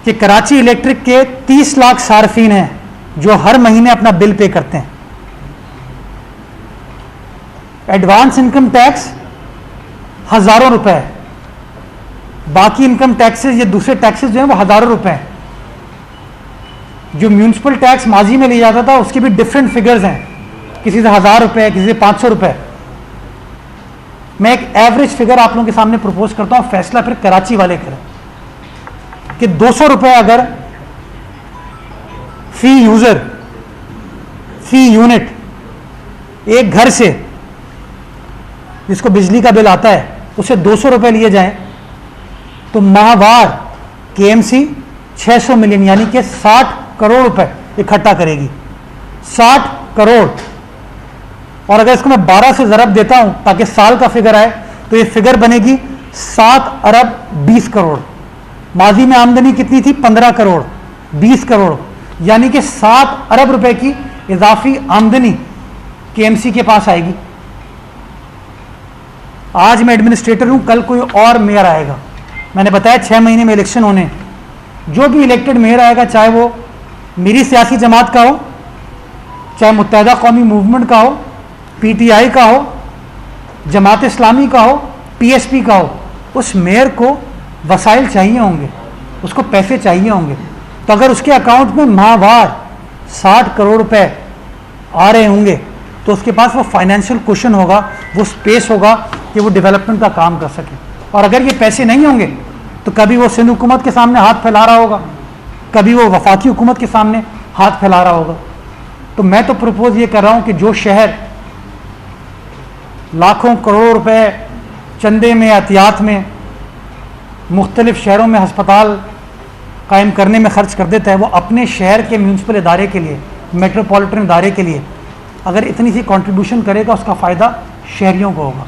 कि कराची इलेक्ट्रिक के 30 लाख सार्फिन हैं जो हर महीने अपना बिल पे करते हैं। एडवांस इनकम टैक्स हजारों रुपए है, बाकी इनकम टैक्सेस, ये दूसरे टैक्सेस जो हैं वो हजारों रुपए हैं। जो म्यूनिसिपल टैक्स माजी में लिया जाता था उसके भी डिफरेंट फिगर्स हैं, किसी से 1000 रुपए, किसी से 500 रुपए। मैं एक एवरेज फिगर आप लोगों के सामने प्रपोज करता हूं, फैसला फिर कराची वाले करें कि 200 रुपए अगर फी यूजर, फी यूनिट एक घर से जिसको बिजली का बिल आता है उसे 200 रुपए लिए जाएं तो माहवार केएमसी 600 मिलियन यानी कि 60 करोड़ रुपए इकट्ठा करेगी। 60 करोड़। और अगर इसको मैं 12 से ज़रब देता हूं ताकि साल का फिगर आए तो ये फिगर बनेगी 7 अरब 20 करोड़। माजी में आमदनी कितनी थी? 15 करोड़, 20 करोड़, यानी कि 7 अरब रुपए की इजाफी आमदनी केएमसी के पास आएगी। आज मैं एडमिनिस्ट्रेटर हूं, कल कोई और मेयर आएगा। मैंने बताया 6 महीने में इलेक्शन होने, जो भी इलेक्टेड मेयर आएगा, चाहे वो मेरी सियासी जमात का हो, चाहे मुत्तहिदा कौमी मूवमेंट का हो, पीटीआई का हो, जमात इस्लामी का हो, पीएसपी का हो, उस मेयर को वसाइल चाहिए होंगे, उसको पैसे चाहिए होंगे। तो अगर उसके अकाउंट में माहवार 60 करोड़ रुपए आ रहे होंगे तो उसके पास वो फाइनेंशियल कुशन होगा, वो स्पेस होगा कि वो डेवलपमेंट का काम कर सके। और अगर ये पैसे नहीं होंगे तो कभी वो सिंध हुकूमत के सामने हाथ फैला रहा होगा, कभी वो वफाकी हुकूमत के सामने हाथ फैला रहा होगा। तो मैं तो प्रपोज ये कर रहा हूं कि जो शहर लाखों करोड़ रुपए चंदे में, एहतियात में, मुख्तलिफ शहरों में अस्पताल कायम करने में खर्च कर देता है, वो अपने शहर के म्यूनसिपल इदारे के लिए, मेट्रोपॉलिटन इदारे के लिए अगर इतनी सी कंट्रीब्यूशन करेगा, उसका फ़ायदा शहरियों को होगा।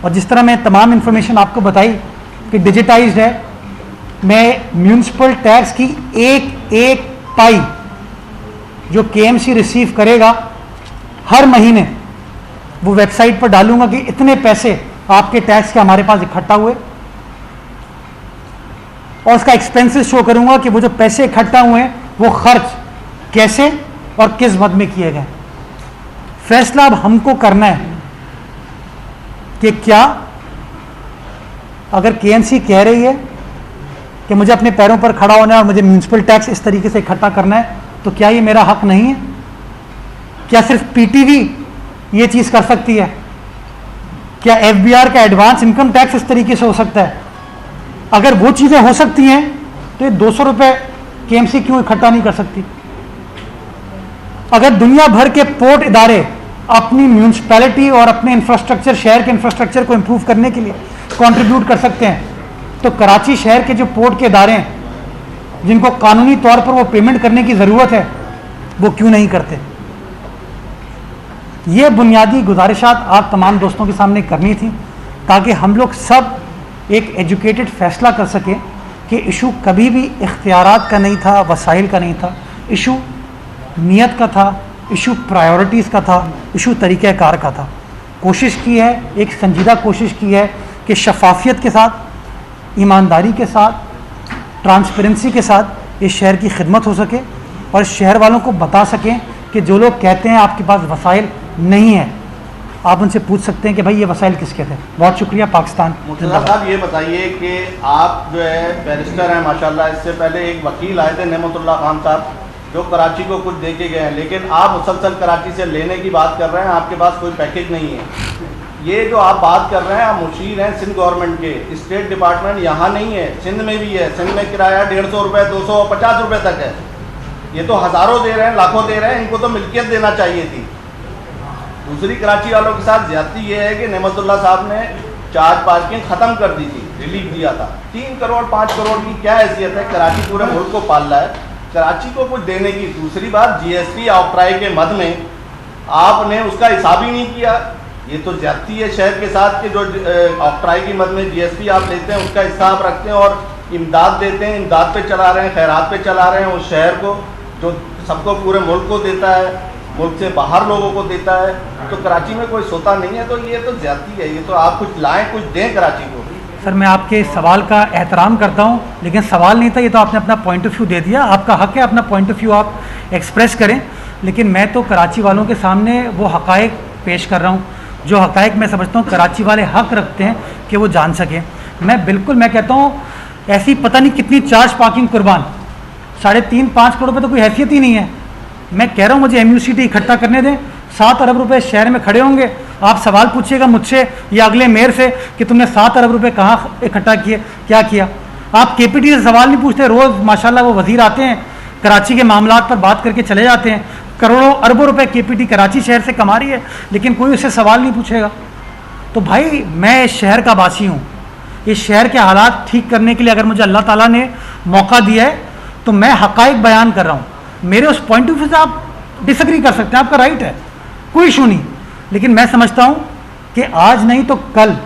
और जिस तरह मैं तमाम इन्फॉर्मेशन आपको बताई कि डिजिटाइज्ड है, मैं म्यूनसिपल टैक्स की एक एक पाई जो केएमसी रिसीव करेगा हर महीने वो वेबसाइट पर डालूंगा कि इतने पैसे आपके टैक्स के हमारे पास इकट्ठा हुए, और उसका एक्सपेंसेस शो करूंगा कि वो जो पैसे इकट्ठा हुए हैं वो खर्च कैसे और किस मद में किए गए। फैसला अब हमको करना है कि क्या अगर केएमसी कह रही है कि मुझे अपने पैरों पर खड़ा होना है और मुझे म्यूनसिपल टैक्स इस तरीके से इकट्ठा करना है, तो क्या ये मेरा हक नहीं है? क्या सिर्फ पीटीवी ये चीज़ कर सकती है? क्या एफबीआर का एडवांस इनकम टैक्स इस तरीके से हो सकता है? अगर वो चीज़ें हो सकती हैं तो ये 200 रुपये केएमसी क्यों इकट्ठा नहीं कर सकती? अगर दुनिया भर के पोर्ट इदारे अपनी म्यूनसिपैलिटी और अपने इंफ्रास्ट्रक्चर, शहर के इंफ्रास्ट्रक्चर को इंप्रूव करने के लिए कंट्रीब्यूट कर सकते हैं, तो कराची शहर के जो पोर्ट के इदारे हैं जिनको कानूनी तौर पर वो पेमेंट करने की ज़रूरत है, वो क्यों नहीं करते? ये बुनियादी गुजारिशात आप तमाम दोस्तों के सामने करनी थी ताकि हम लोग सब एक एजुकेटेड फैसला कर सकें कि इशू कभी भी इख्तियारात का नहीं था, वसाइल का नहीं था, इशू नीयत का था, इशू प्रायोरिटीज़ का था, इशू तरीक़ाकार का था। कोशिश की है, एक संजीदा कोशिश की है कि शफाफियत के साथ, ईमानदारी के साथ, ट्रांसपेरेंसी के साथ इस शहर की खिदमत हो सके और शहर वालों को बता सकें कि जो लोग कहते हैं आपके पास वसाइल नहीं है, आप उनसे पूछ सकते हैं कि भाई ये वसाइल किसके थे। बहुत शुक्रिया। पाकिस्तान। मुर्तज़ा साहब ये बताइए कि आप जो है बैरिस्टर हैं माशाल्लाह, इससे पहले एक वकील आए थे नेमतुल्लाह खान साहब जो कराची को कुछ दे के गए हैं, लेकिन आप मुसलसल कराची से लेने की बात कर रहे हैं, आपके पास कोई पैकेज नहीं है। ये जो आप बात कर रहे हैं, आप मुशीर हैं सिंध गवर्नमेंट के, स्टेट डिपार्टमेंट यहाँ नहीं है, सिंध में भी है। सिंध में किराया 150 रुपये, 250 रुपये तक है। ये तो हज़ारों दे रहे हैं, लाखों दे रहे हैं, इनको तो मिल्कियत देना चाहिए थी। दूसरी कराची वालों के साथ ज्यादती ये है कि नेमतुल्लाह साहब ने चार्ज पार्किंग ख़त्म कर दी थी, रिलीफ दिया था। 3 करोड़ 5 करोड़ की क्या हैसियत है? कराची पूरे मुल्क को पाल रहा है, कराची को कुछ देने की। दूसरी बात, GST ऑक्ट्राई के मद में आपने उसका हिसाब ही नहीं किया। ये तो ज्यादती है शहर के साथ कि जो ऑक्ट्राई की मद में GST आप लेते हैं उसका हिसाब रखते हैं और इमदाद देते हैं, इमदाद पे चला रहे हैं, खैरात पे चला रहे हैं उस शहर को जो सबको पूरे मुल्क को देता है, मुल्क से बाहर लोगों को देता है। तो कराची में कोई सोता नहीं है, तो ये तो ज्यादती है। ये तो आप कुछ लाएं, कुछ दें कराची को। सर मैं आपके सवाल का एहतराम करता हूँ, लेकिन सवाल नहीं था ये, तो आपने अपना पॉइंट ऑफ व्यू दे दिया। आपका हक है अपना पॉइंट ऑफ व्यू आप एक्सप्रेस करें, लेकिन मैं तो कराची वालों के सामने वो हकायक पेश कर रहा हूँ जो हकायक मैं समझता हूँ कराची वाले हक रखते हैं कि वो जान सकें। मैं कहता हूँ ऐसी पता नहीं कितनी चार्ज पार्किंग कुर्बान, 3.5-5 करोड़ रुपये तो कोई हैसियत ही नहीं है। मैं कह रहा हूँ मुझे MUCT इकट्ठा करने दें, 7 अरब रुपए शहर में खड़े होंगे। आप सवाल पूछिएगा मुझसे या अगले मेयर से कि तुमने 7 अरब रुपए कहाँ इकट्ठा किए, क्या किया। आप KPT से सवाल नहीं पूछते। रोज़ माशाल्लाह वो वज़ीर आते हैं, कराची के मामलात पर बात करके चले जाते हैं। करोड़ों अरबों रुपए KPT कराची शहर से कमा रही है, लेकिन कोई उससे सवाल नहीं पूछेगा। तो भाई मैं इस शहर का वासी हूँ, इस शहर के हालात ठीक करने के लिए अगर मुझे अल्लाह ताला ने मौका दिया है तो मैं हकायक बयान कर रहा हूँ। मेरे उस पॉइंट ऑफ व्यू से आप डिसएग्री कर सकते हैं, आपका राइट है, कोई इशू नहीं। लेकिन मैं समझता हूँ कि आज नहीं तो कल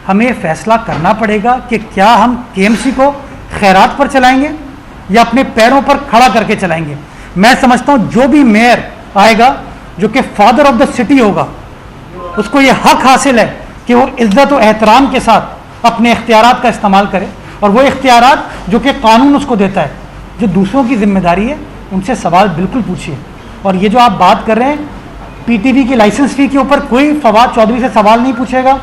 हमें फैसला करना पड़ेगा कि क्या हम KMC को खैरात पर चलाएंगे या अपने पैरों पर खड़ा करके चलाएंगे। मैं समझता हूँ जो भी मेयर आएगा जो कि फादर ऑफ द सिटी होगा, उसको ये हक हासिल है कि वो इज्जत और एहतराम के साथ अपने इख्तियारात का इस्तेमाल करे, और वो इख्तियारात जो कि कानून उसको देता है। जो दूसरों की जिम्मेदारी है उनसे सवाल बिल्कुल पूछिए। और ये जो आप बात कर रहे हैं PTV की लाइसेंस फ़ी के ऊपर कोई फवाद चौधरी से सवाल नहीं पूछेगा।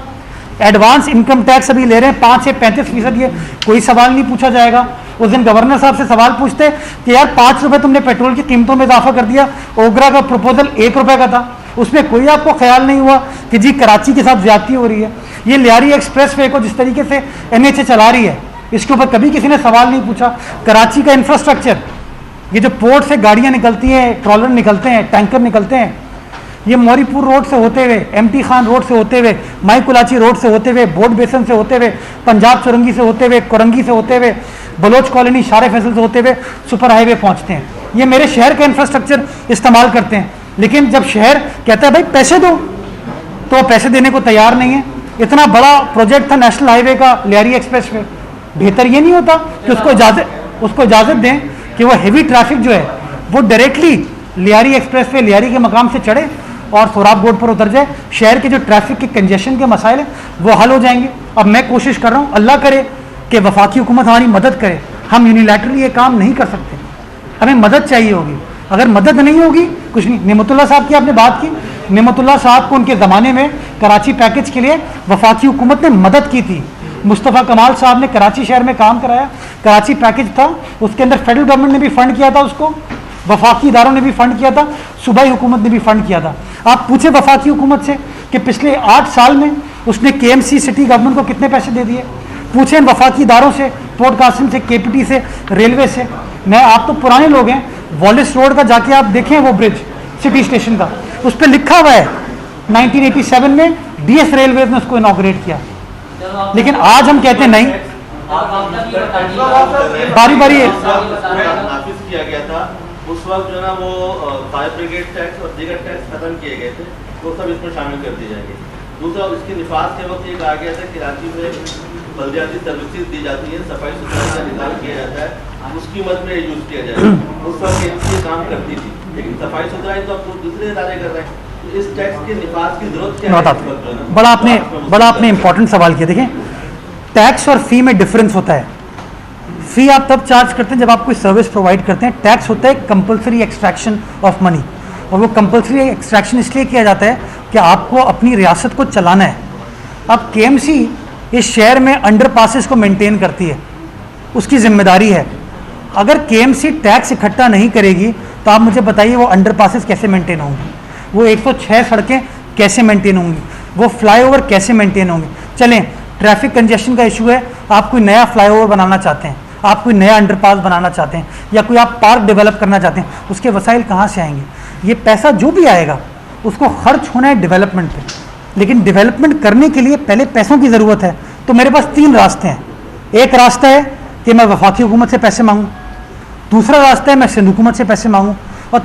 एडवांस इनकम टैक्स अभी ले रहे हैं 5 से 35%, ये कोई सवाल नहीं पूछा जाएगा। उस दिन गवर्नर साहब से सवाल पूछते कि यार 5 रुपये तुमने पेट्रोल की कीमतों में इजाफा कर दिया, ओगरा का प्रपोजल 1 रुपये का था, उसमें कोई आपको ख्याल नहीं हुआ कि जी कराची के साथ ज्यादती हो रही है। ये लियारी एक्सप्रेस वे को जिस तरीके से NHA चला रही है, इसके ऊपर कभी किसी ने सवाल नहीं पूछा। कराची का इंफ्रास्ट्रक्चर, ये जो पोर्ट से गाड़ियाँ निकलती हैं, ट्रॉलर निकलते हैं, टैंकर निकलते हैं, ये मौरीपुर रोड से होते हुए, MT खान रोड से होते हुए, माई कुलाची रोड से होते हुए, बोट बेसन से होते हुए, पंजाब चुरंगी से होते हुए, कोरंगी से होते हुए, बलोच कॉलोनी, शारे फैसल से होते हुए सुपर हाईवे पहुंचते हैं। ये मेरे शहर का इंफ्रास्ट्रक्चर इस्तेमाल करते हैं। लेकिन जब शहर कहता है भाई पैसे दो, तो वो पैसे देने को तैयार नहीं है। इतना बड़ा प्रोजेक्ट था नेशनल हाईवे का लियारी एक्सप्रेस वे, बेहतर ये नहीं होता कि उसको इजाज़त दें कि वो हेवी ट्रैफिक जो है वो directly Lyari express way Lyari के मकाम से चढ़े और सोराब रोड पर उतर जाए। शहर के जो ट्रैफिक के कंजेशन के मसाइल हैं वो हल हो जाएंगे। अब मैं कोशिश कर रहा हूँ, अल्लाह करे कि वफाकी हुकूमत हमारी मदद करे। हम यूनिलैटरली ये काम नहीं कर सकते, हमें मदद चाहिए होगी। अगर मदद नहीं होगी कुछ नहीं। नेमतुल्लाह साहब की आपने बात की, नेमतुल्लाह साहब को उनके ज़माने में कराची पैकेज के लिए वफाकी हुकूमत ने मदद की थी। मुस्तफ़ा कमाल साहब ने कराची शहर में काम कराया, कराची पैकेज था, उसके अंदर फेडरल गवर्नमेंट ने भी फंड किया था उसको, वफाकी इदारों ने भी फंड किया था, सूबाई हुकूमत ने भी फंड किया था। आप पूछे वफाकी हुकूमत से कि पिछले 8 साल में उसने KMC सिटी गवर्नमेंट को कितने पैसे दे दिए। पूछे इन वफाकी इदारों से, पोर्ट कासिम से, KPT से, रेलवे से। मैं आप तो पुराने लोग हैं, वॉलिस रोड का जाके आप देखें वो ब्रिज सिटी स्टेशन का, उस पर लिखा हुआ है 1987 में DS रेलवेज ने उसको इनॉग्रेट किया। लेकिन आज हम कहते हैं नहीं, बारी बारी नाफिज किया गया था उस वक्त जो है ना, वो फायर ब्रिगेड टैक्स और दीगर टैक्स खत्म किए गए थे, वो सब इसमें शामिल कर दिए जाएंगे। दूसरा, इसके निफाज के वक्त ये कहा गया था कि कराची में बल्दियाती सर्विसेज दी जाती है, सफाई सुथराई का निकाल किया जाता है, उसकी मद में यूज़ किया जाए। उस वक्त ये काम करती थी, लेकिन सफाई सुथराई तो अब दूसरे इदारे कर रहे हैं। तो इस टैक्स के निफाज की जरूरत क्या है? बड़ा आपने इंपॉर्टेंट सवाल किया। देखें, टैक्स और फी में डिफरेंस होता है। फी आप तब चार्ज करते हैं जब आप कोई सर्विस प्रोवाइड करते हैं। टैक्स होता है कंपलसरी एक्सट्रैक्शन ऑफ मनी, और वो कंपलसरी एक्सट्रैक्शन इसलिए किया जाता है कि आपको अपनी रियासत को चलाना है। अब KMC इस शहर में अंडर पासिस को मेंटेन करती है, उसकी जिम्मेदारी है। अगर KMC टैक्स इकट्ठा नहीं करेगी तो आप मुझे बताइए वो अंडर पासिस कैसे मेंटेन होंगी, वो 106 सड़कें कैसे मेंटेन होंगी, वो फ्लाईओवर कैसे मेंटेन होंगे। चलें, ट्रैफिक कंजेशन का इशू है, आप कोई नया फ्लाईओवर बनाना चाहते हैं, आप कोई नया अंडरपास बनाना चाहते हैं या कोई आप पार्क डेवलप करना चाहते हैं, उसके वसाइल कहाँ से आएंगे? ये पैसा जो भी आएगा उसको खर्च होना है डेवलपमेंट पे, लेकिन डेवलपमेंट करने के लिए पहले पैसों की ज़रूरत है। तो मेरे पास 3 रास्ते हैं। एक रास्ता है कि मैं वफाकी हुकूमत से पैसे मांगूँ, दूसरा रास्ता है मैं सिंध हुकूमत से पैसे मांगूँ, और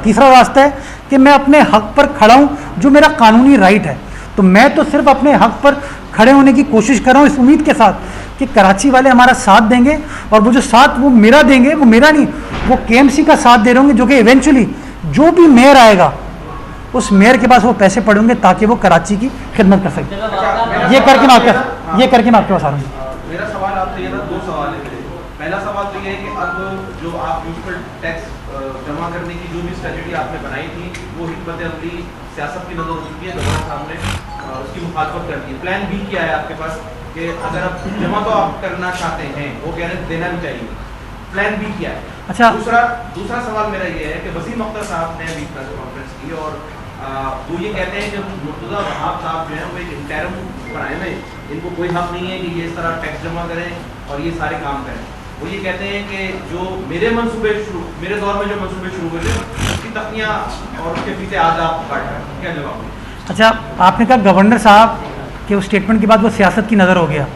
तीसरा रास्ता है कि मैं अपने हक पर खड़ा हूँ जो मेरा कानूनी राइट है। तो मैं तो सिर्फ अपने हक पर खड़े होने की कोशिश कर रहा हूँ इस उम्मीद के साथ कि कराची वाले हमारा साथ देंगे, और वो जो साथ वो मेरा देंगे, वो मेरा नहीं, वो KMC का साथ दे रहे होंगे, जो कि इवेंचुअली जो भी मेयर आएगा उस मेयर के पास वो पैसे पड़ेंगे ताकि वो कराची की खिदमत कर सके। ये करके मैं आपके पास आ रहा हूँ। मेरा सवाल आपसे ये था, 2 सवाल है मेरे। पहला सवाल तो ये है कि अब जो आप म्यूनसिपल टैक्स जमा करने की जो भी स्ट्रेटजी आपने बनाई थी वो हिकमत अमली सियासत की नजर हो चुकी है, गवर्नर साहब ने उसकी मुखालफत कर दी। प्लान बी क्या है आपके पास कि अगर आप जमा तो आप करना चाहते हैं, वो कह रहे हैं देना भी चाहिए, प्लान बी क्या है? अच्छा, दूसरा सवाल मेरा ये है कि वसीम अख्तर साहब ने अभी प्रेस कॉन्फ्रेंस की और वो ये कहते हैं कि मुर्तज़ा वहाब साहब जो है वो एक इंटरम बनाए हुए, इनको कोई हक नहीं है कि ये इस तरह टैक्स जमा करें और ये सारे काम करें। वो ये कहते हैं कि जो मेरे दौर में जो मंसूबे शुरू हुए थे उसकी तख्तियाँ और उसके पीछे आज आप काट रहे हैं, क्या जवाब? अच्छा, आपने कहा गवर्नर साहब के उस स्टेटमेंट के बाद वो सियासत की नज़र हो गया।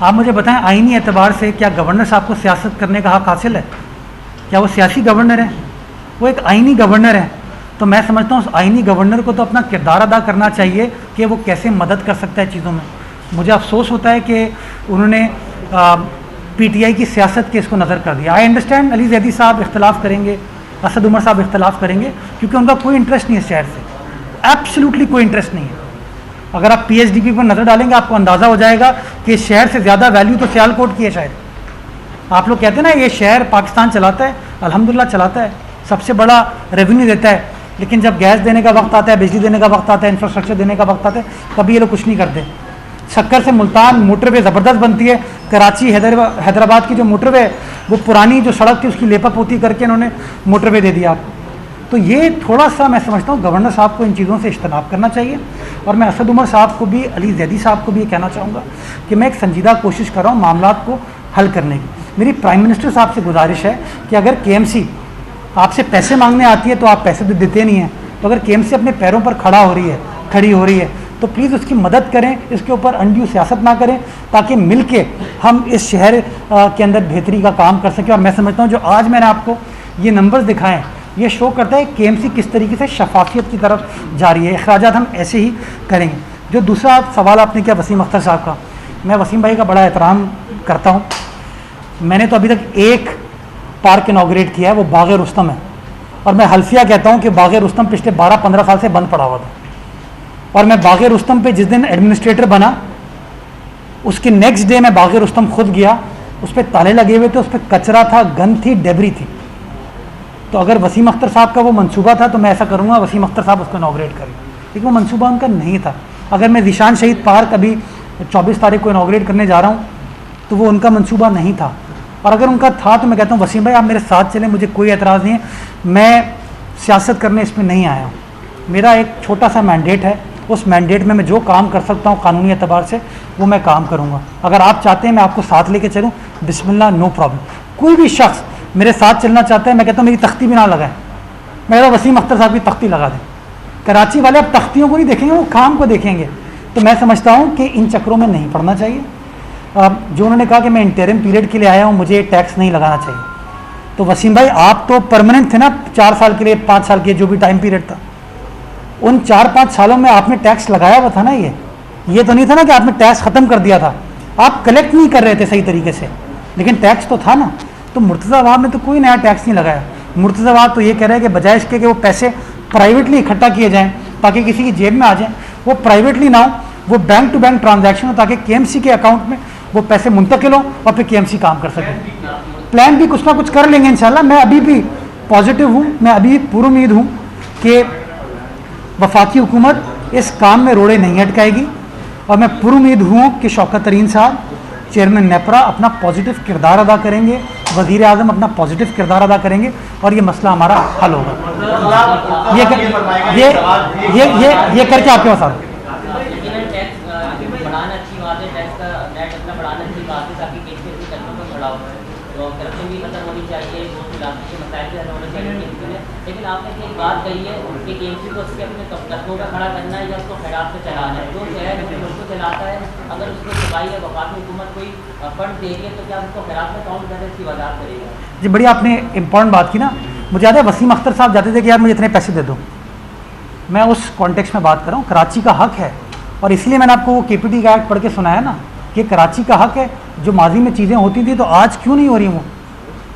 आप मुझे बताएं, आईनी एतबार से क्या गवर्नर साहब को सियासत करने का हक हासिल है? क्या वो सियासी गवर्नर है? वो एक आईनी गवर्नर है। तो मैं समझता हूँ उस आईनी गवर्नर को तो अपना किरदार अदा करना चाहिए कि वो कैसे मदद कर सकता है चीज़ों में। मुझे अफसोस होता है कि उन्होंने PTI की सियासत के इसको नज़र कर दिया। आई अंडरस्टैंड अली जैदी साहब इख्तलाफ करेंगे, असद उमर साहब इख्तलाफ करेंगे, क्योंकि उनका कोई इंटरेस्ट नहीं है शहर से, एब्सोल्युटली कोई इंटरेस्ट नहीं है। अगर आप PSDP पर नज़र डालेंगे आपको अंदाज़ा हो जाएगा कि शहर से ज़्यादा वैल्यू तो सियालकोट की है शायद। आप लोग कहते हैं ना ये शहर पाकिस्तान चलाता है, अल्हम्दुलिल्लाह चलाता है, सबसे बड़ा रेवेन्यू देता है, लेकिन जब गैस देने का वक्त आता है, बिजली देने का वक्त आता है, इंफ्रास्ट्रक्चर देने का वक्त आता है, कभी ये लोग कुछ नहीं करते। शक्कर से मुल्तान मोटरवे ज़बरदस्त बनती है, कराची हैदराबाद की जो मोटरवे वो पुरानी जो सड़क थी उसकी लेपा पोती करके इन्होंने मोटरवे दे दिया आपको। तो ये थोड़ा सा मैं समझता हूँ गवर्नर साहब को इन चीज़ों से इज्तनाब करना चाहिए। और मैं असद उमर साहब को भी, अली जैदी साहब को भी ये कहना चाहूँगा कि मैं एक संजीदा कोशिश कर रहा हूँ मामलात को हल करने की। मेरी प्राइम मिनिस्टर साहब से गुजारिश है कि अगर KMC आपसे पैसे मांगने आती है तो आप पैसे तो देते नहीं हैं, तो अगर KMC अपने पैरों पर खड़ी हो रही है तो प्लीज़ उसकी मदद करें, इसके ऊपर अनड्यू सियासत ना करें, ताकि मिल के हम इस शहर के अंदर बेहतरी का काम कर सकें। और मैं समझता हूँ जो आज मैंने आपको ये नंबर्स दिखाएँ ये शो करता है KMC किस तरीके से शफाफियत की तरफ जा रही है। अखराजात हम ऐसे ही करेंगे। जो दूसरा सवाल आपने किया वसीम अख्तर साहब का, मैं वसीम भाई का बड़ा एहतराम करता हूँ। मैंने तो अभी तक एक पार्क इनॉग्रेट किया है, वो बाग़ रुस्तम है, और मैं हल्फिया कहता हूँ कि बाग़ रुस्तम पिछले 12-15 साल से बंद पड़ा हुआ था। और मैं बाग़ रुस्तम पे जिस दिन एडमिनिस्ट्रेटर बना उसके नेक्स्ट डे मैं बाग़ रुस्तम खुद गया, उस पर ताले लगे हुए थे, उस पर कचरा था, गंद थी, डेबरी थी। तो अगर वसीम अख्तर साहब का वो मंसूबा था तो मैं ऐसा करूँगा वसीम अख्तर साहब उसको इनॉग्रेट करें, लेकिन वो मंसूबा उनका नहीं था। अगर मैं ज़ीशान शहीद पार्क अभी 24 तारीख को इनॉग्रेट करने जा रहा हूँ तो वो उनका मंसूबा नहीं था। और अगर उनका था तो मैं कहता हूँ वसीम भाई आप मेरे साथ चलें, मुझे कोई एतराज़ नहीं है, मैं सियासत करने इसमें नहीं आया हूँ। मेरा एक छोटा सा मैंडेट है, उस मैंडेट में मैं जो काम कर सकता हूँ कानूनी एतबार से वो मैं काम करूँगा। अगर आप चाहते हैं मैं आपको साथ लेके चलूँ, बिस्मिल्लाह, नो प्रॉब्लम। कोई भी शख्स मेरे साथ चलना चाहता है, मैं कहता हूँ मेरी तख्ती भी ना लगाएं, मैं कहता हूँ वसीम अख्तर साहब की तख्ती लगा दें। कराची वाले अब तख्तियों को नहीं देखेंगे, वो काम को देखेंगे। तो मैं समझता हूँ कि इन चक्रों में नहीं पड़ना चाहिए। जो उन्होंने कहा कि मैं इंटरिम पीरियड के लिए आया हूँ, मुझे टैक्स नहीं लगाना चाहिए, तो वसीम भाई आप तो परमानेंट थे ना 4 साल के लिए, 5 साल के जो भी टाइम पीरियड था, उन 4-5 सालों में आपने टैक्स लगाया हुआ था ना। ये तो नहीं था ना कि आपने टैक्स ख़त्म कर दिया था, आप कलेक्ट नहीं कर रहे थे सही तरीके से, लेकिन टैक्स तो था ना। तो मुर्तज़ा वहाब ने तो कोई नया टैक्स नहीं लगाया। मुर्तज़ा वहाब तो ये कह रहे हैं कि बजाय इसके कि वो पैसे प्राइवेटली इकट्ठा किए जाएँ ताकि किसी की जेब में आ जाएँ, वो प्राइवेटली ना हो, वो बैंक टू बैंक ट्रांजैक्शन हो, ताकि KMC के अकाउंट में वो पैसे मुंतकिल हो और फिर KMC काम कर सके। प्लान भी कुछ ना कुछ कर लेंगे इंशाल्लाह। मैं अभी भी पॉजिटिव हूँ, मैं अभी पुरुमीद हूँ कि वफाकी हुकूमत इस काम में रोड़े नहीं अटकाएगी, और मैं पुरुमीद हूँ कि शौकत तरीन साहब चेयरमैन नेपरा अपना पॉजिटिव किरदार अदा करेंगे, वज़ीर आज़म अपना पॉजिटिव किरदार अदा करेंगे और ये मसला हमारा हल होगा। ये करके आपके पास आ रहा हूँ। खत्म होनी चाहिए, जो इलाके के मसाइल भी हल होने चाहिए केएमसी में, लेकिन आपने एक बात कही है कि केएमसी को उसके अपने कदमों पर खड़ा करना है या उसको खैरात से चलाना है। जो शहर अपने मुल्क को चलाता है, अगर उसको सफाई या वफाकी हुकूमत कोई फंड दे रही है तो क्या उसको खैरात में काउंट करके इसकी वजाहत करेगा? जी बड़ी आपने इंपॉर्टेंट बात की ना। मुझे याद है वसीम अख्तर साहब जाते थे कि यार मुझे इतने पैसे दे दो। मैं उस कॉन्टेक्स्ट में बात कर रहा हूँ, कराची का हक है, और इसलिए मैंने आपको वो केपीटी का एक्ट पढ़ के सुनाया ना कि कराची का हक है। जो माजी में चीज़ें होती थी तो आज क्यों नहीं हो रही वो?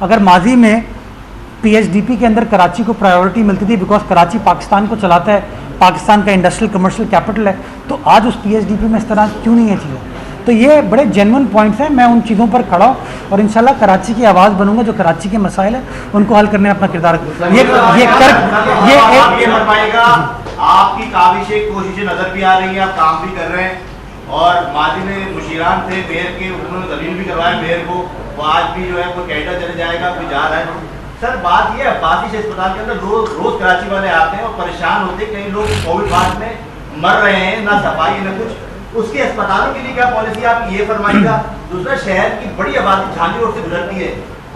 अगर माजी में पीएचडीपी के अंदर कराची को प्रायोरिटी मिलती थी बिकॉज कराची पाकिस्तान को चलाता है, पाकिस्तान का इंडस्ट्रियल कमर्शियल कैपिटल है, तो आज उस पीएचडीपी में इस तरह क्यों नहीं है चीज़ें? तो ये बड़े जेन्युइन पॉइंट्स हैं। मैं उन चीज़ों पर खड़ा हूँ और इंशाल्लाह कराची की आवाज़ बनूंगा। जो कराची के मसाइल हैं उनको हल करने में अपना किरदार आपकी काबिशें कोशिशें नजर भी आ रही है, आप काम भी कर रहे हैं, और माजी में मुशीरान थे मेयर के, उन्होंने दलील भी करवाया मेयर को, वो आज भी जो है कोई कैनेडा चले जाएगा, कोई जा रहा है। सर बात ये है, अब्बासी अस्पताल के अंदर रोज कराची वाले आते हैं और परेशान होते हैं, कई लोग कोविड बाद में मर रहे हैं, ना सफाई ना कुछ। उसके अस्पतालों के लिए क्या पॉलिसी आप ये फरमाइएगा? दूसरा, शहर की बड़ी आबादी झांसी रोड से गुजरती है,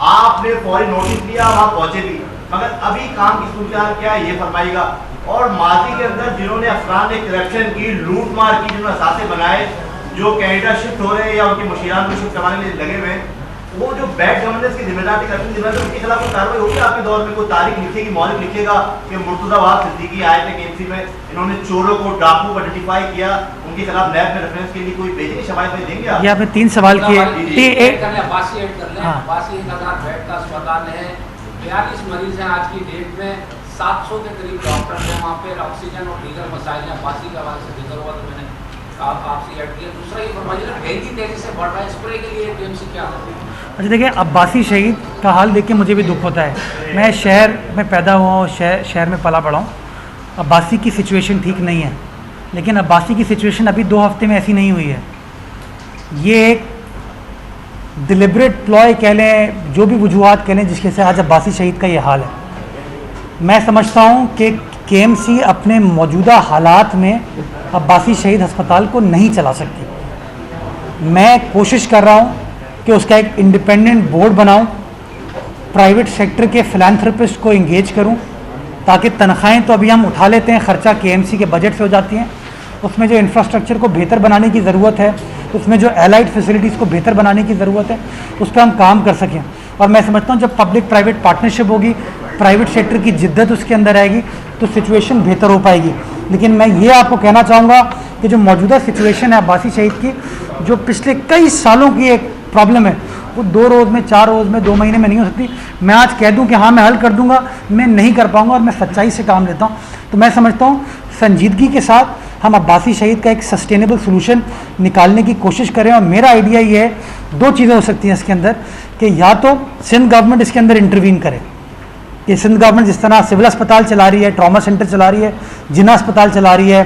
आपने फौरी नोटिस लिया, वहाँ पहुंचे भी, मगर अभी काम की सूचना क्या है ये फरमाइएगा। और माजी के अंदर जिन्होंने अफरान ने करप्शन की, लूट मार की, जिन्होंने असासे बनाए, जो कैनेडा शिफ्ट हो रहे हैं या उनके मुशीरान को शिफ्ट करवाने के लिए लगे हुए हैं, वो जो बैड गवर्नेंस की जिम्मेदारी करप्शन जिम्मेदारी, उनके खिलाफ कोई कार्रवाई होगी आपके दौर में? कोई तारीख लिखेगी, मौलिक लिखेगा कि मुर्तजा वहाब सिद्दीकी आए थे केएमसी में, इन्होंने चोरों को, डाकू को आइडेंटिफाई किया, उनके खिलाफ नैब में रेफरेंस के लिए कोई भेजेंगे, शवायद में देंगे आप? ये आपने 3 सवाल किए। अब्बासी ऐड कर लें। अब्बासी 1000 बेड का अस्पताल है, 42 मरीज हैं आज की डेट में, 700 के करीब डॉक्टर हैं वहाँ पे, ऑक्सीजन और दीगर मसाइल हैं। अब्बासी का हवाले से जिक्र हुआ तो मैंने आपसे ऐड किया। दूसरा ये फरमाइए, डेंगू तेजी से बढ़ रहा है, स्प्रे के लिए केएमसी क्या है? अच्छा देखिए, अब्बासी शहीद का हाल देख के मुझे भी दुख होता है। मैं शहर में पैदा हुआ हूँ, शहर में पला बढ़ा हूँ। अब्बासी की सिचुएशन ठीक नहीं है, लेकिन अब्बासी की सिचुएशन अभी 2 हफ्ते में ऐसी नहीं हुई है। ये एक डिलिबरेट प्लॉय कह लें, जो भी वजूहत कह लें, जिसके से आज अब्बासी शहीद का ये हाल है। मैं समझता हूँ कि केएमसी अपने मौजूदा हालात में अब्बासी शहीद अस्पताल को नहीं चला सकती। मैं कोशिश कर रहा हूँ कि उसका एक इंडिपेंडेंट बोर्ड बनाऊं, प्राइवेट सेक्टर के फिलैंथ्रोपिस्ट को इंगेज करूं, ताकि तनख्वाहें तो अभी हम उठा लेते हैं, खर्चा केएमसी के बजट से हो जाती हैं, उसमें जो इंफ्रास्ट्रक्चर को बेहतर बनाने की ज़रूरत है, उसमें जो एलाइड फैसिलिटीज़ को बेहतर बनाने की ज़रूरत है, उस पर हम काम कर सकें। और मैं समझता हूँ जब पब्लिक प्राइवेट पार्टनरशिप होगी, प्राइवेट सेक्टर की जिद्दत उसके अंदर आएगी, तो सिचुएशन बेहतर हो पाएगी। लेकिन मैं ये आपको कहना चाहूँगा कि जो मौजूदा सिचुएशन है अब्बासी शहीद की, जो पिछले कई सालों की एक प्रॉब्लम है, वो 2 रोज़ में, 4 रोज़ में, 2 महीने में नहीं हो सकती। मैं आज कह दूं कि हाँ मैं हल कर दूंगा, मैं नहीं कर पाऊंगा, और मैं सच्चाई से काम लेता हूं। तो मैं समझता हूं संजीदगी के साथ हम अब्बासी शहीद का एक सस्टेनेबल सोल्यूशन निकालने की कोशिश करें। और मेरा आइडिया ये है, 2 चीज़ें हो सकती हैं इसके अंदर, कि या तो सिंध गवर्नमेंट इसके अंदर इंटरवीन करे, कि सिंध गवर्नमेंट जिस तरह सिविल अस्पताल चला रही है, ट्रॉमा सेंटर चला रही है, जिन्ना अस्पताल चला रही है,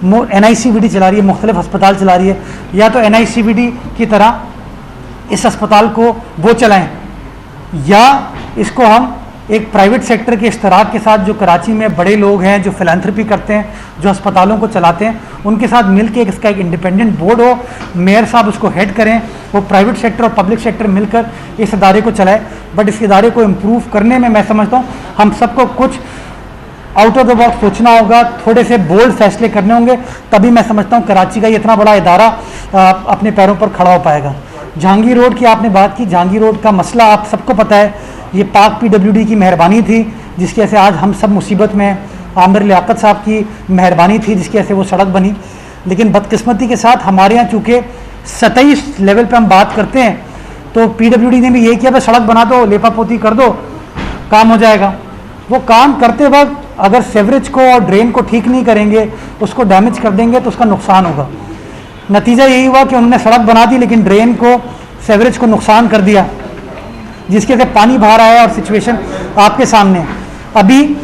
NICVD चला रही है, मुख्तलिफ अस्पताल चला रही है, या तो NICVD की तरह इस अस्पताल को वो चलाएं, या इसको हम एक प्राइवेट सेक्टर के इश्तराक के साथ, जो कराची में बड़े लोग हैं, जो फिलैंथ्रपी करते हैं, जो अस्पतालों को चलाते हैं, उनके साथ मिलकर इसका एक इंडिपेंडेंट बोर्ड हो, मेयर साहब उसको हेड करें, वो प्राइवेट सेक्टर और पब्लिक सेक्टर मिलकर इस इदारे को चलाए। बट इस इदारे को इम्प्रूव करने में मैं समझता हूँ हम सबको कुछ आउट ऑफ द बॉक्स सोचना होगा, थोड़े से बोल्ड फैसले करने होंगे, तभी मैं समझता हूँ कराची का ये इतना बड़ा इदारा अपने पैरों पर खड़ा हो पाएगा। जहांगीर रोड की आपने बात की, जहांगीर रोड का मसला आप सबको पता है, ये पाक PWD की मेहरबानी थी जिसकी वजह से आज हम सब मुसीबत में, आमिर लियाकत साहब की मेहरबानी थी जिसकी वजह से वो सड़क बनी। लेकिन बदकिस्मती के साथ हमारे यहाँ चूँकि सतही लेवल पे हम बात करते हैं, तो PWD ने भी ये किया, सड़क बना दो, लेपा पोती कर दो, काम हो जाएगा। वो काम करते वक्त अगर सेवरेज को और ड्रेन को ठीक नहीं करेंगे, उसको डैमेज कर देंगे, तो उसका नुकसान होगा। नतीजा यही हुआ कि उन्होंने सड़क बना दी, लेकिन ड्रेन को, सेवरेज को नुकसान कर दिया, जिसके से पानी बाहर आया और सिचुएशन आपके सामने है। अभी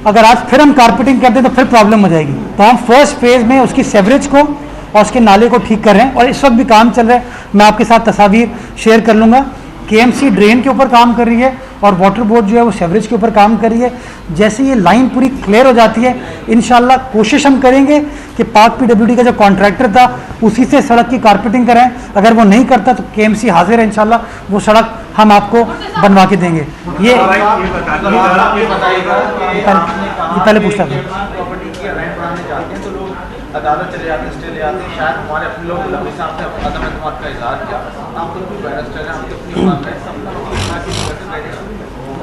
अगर आज फिर हम कारपेटिंग कर दें तो फिर प्रॉब्लम हो जाएगी। तो हम फर्स्ट फेज में उसकी सेवरेज को और उसके नाले को ठीक कर रहे हैं, और इस वक्त भी काम चल रहा है। मैं आपके साथ तस्वीर शेयर कर लूँगा। KMC ड्रेन के ऊपर काम कर रही है और वाटर बोर्ड जो है वो सेवरेज के ऊपर काम कर रही है। जैसे ये लाइन पूरी क्लियर हो जाती है, इंशाल्लाह कोशिश हम करेंगे कि पाक पीडब्ल्यूडी का जो कॉन्ट्रैक्टर था उसी से सड़क की कारपेटिंग कराएं। अगर वो नहीं करता तो केएमसी हाजिर है, इंशाल्लाह वो सड़क हम आपको बनवा के देंगे। ये पहले पूछता था अदालत चले जाते हैं, स्टे ले आते हैं, शायद हमारे अपने लोग लंबी साहब ने अदम एतमाद का इजहार किया। आप खुद भी बैरिस्टर हैं, आपकी अपनी बात है।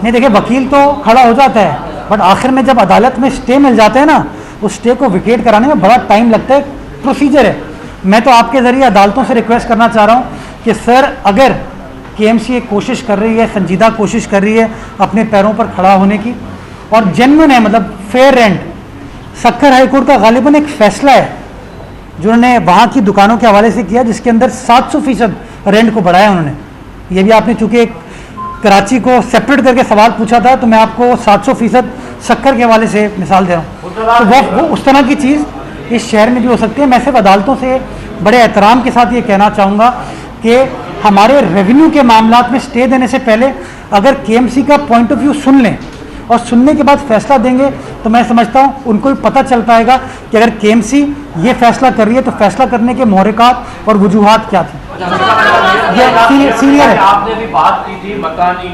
नहीं देखिए, वकील तो खड़ा हो जाता है, बट आखिर में जब अदालत में स्टे मिल जाते हैं ना, उस स्टे को विकेट कराने में बड़ा टाइम लगता है, प्रोसीजर है। मैं तो आपके ज़रिए अदालतों से रिक्वेस्ट करना चाह रहा हूँ कि सर अगर केएमसी एक कोशिश कर रही है, संजीदा कोशिश कर रही है अपने पैरों पर खड़ा होने की और जेन्युइन है, मतलब फेयर रेंट, सक्खर हाईकोर्ट का गालिबन एक फैसला है जो उन्होंने वहाँ की दुकानों के हवाले से किया जिसके अंदर 700% रेंट को बढ़ाया उन्होंने। ये भी आपने चूँकि एक कराची को सेपरेट करके सवाल पूछा था तो मैं आपको 700% शक्कर के हवाले से मिसाल दे रहा हूँ। तो वो उस तरह की चीज़ इस शहर में भी हो सकती है। मैं सिर्फ अदालतों से बड़े एहतराम के साथ ये कहना चाहूँगा कि हमारे रेवेन्यू के मामलात में स्टे देने से पहले अगर केएमसी का पॉइंट ऑफ व्यू सुन लें और सुनने के बाद फैसला देंगे तो मैं समझता हूँ उनको भी पता चल पाएगा कि अगर केएमसी ये फैसला कर रही है तो फैसला करने के मोहरकात और वजूहात क्या थे। सीनियर है। आपने भी बात की थी मकानी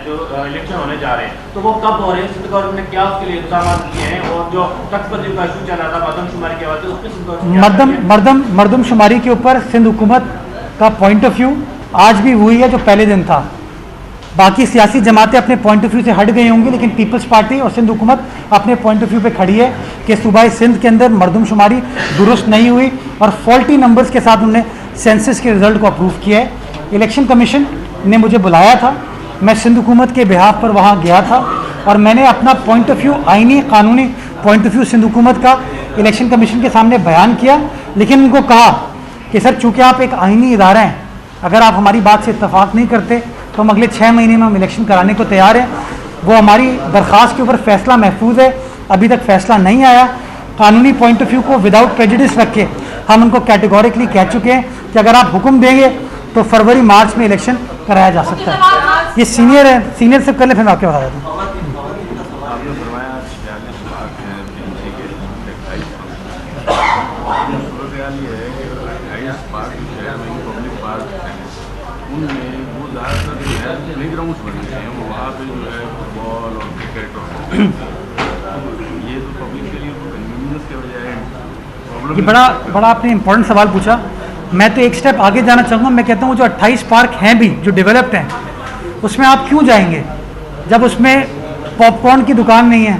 जो इलेक्शन होने जा रहे हैं, तो वो कब हो रहे हैं? सिंध गवर्नमेंट ने क्या उसके लिए इंतजाम किए हैं? और जो तख्तबंदी का इशू चल रहा था मरदमशुमारी के बाद, उसमें सिंध गवर्नमेंट मरदमशुमारी के ऊपर सिंध हुकूमत का पॉइंट ऑफ व्यू आज भी वही है जो पहले दिन था। बाकी सियासी जमातें अपने पॉइंट ऑफ व्यू से हट गई होंगी, लेकिन पीपल्स पार्टी और सिंध हुकूमत अपने पॉइंट ऑफ व्यू पे खड़ी है कि सूबाई सिंध के अंदर मरदमशुमारी दुरुस्त नहीं हुई और फॉल्टी नंबर्स के साथ उन्होंने सेंसस के रिजल्ट को अप्रूव किया है। इलेक्शन कमीशन ने मुझे बुलाया था, मैं सिंध हुकूमत के बिहाफ पर वहाँ गया था और मैंने अपना पॉइंट ऑफ व्यू, आइनी कानूनी पॉइंट ऑफ व्यू सिंध हुकूमत का इलेक्शन कमीशन के सामने बयान किया। लेकिन उनको कहा कि सर चूँकि आप एक आइनी इदारा हैं, अगर आप हमारी बात से इत्तफाक नहीं करते तो हम अगले 6 महीने में हम इलेक्शन कराने को तैयार हैं। वो हमारी दरख्वास्त के ऊपर फैसला महफूज है, अभी तक फैसला नहीं आया। कानूनी पॉइंट ऑफ व्यू को विदाउट प्रेजुडिस रख के हम उनको कैटेगोरिकली कह चुके हैं कि अगर आप हुक्म देंगे तो फरवरी मार्च में इलेक्शन कराया जा सकता है। ये सीनियर है, सीनियर से कर ले, फिर मैं आपके बता देता हूँ। प्लेग्राउंड्स बन गए हैं, वहाँ पे जो है फुटबॉल और क्रिकेट और ये तो पब्लिक के लिए कन्वीनियंस के बजाय ये बड़ा आपने इंपॉर्टेंट सवाल पूछा। मैं तो एक स्टेप आगे जाना चाहूँगा। मैं कहता हूँ जो 28 पार्क हैं भी जो डेवलप्ड हैं, उसमें आप क्यों जाएंगे जब उसमें पॉपकॉर्न की दुकान नहीं है,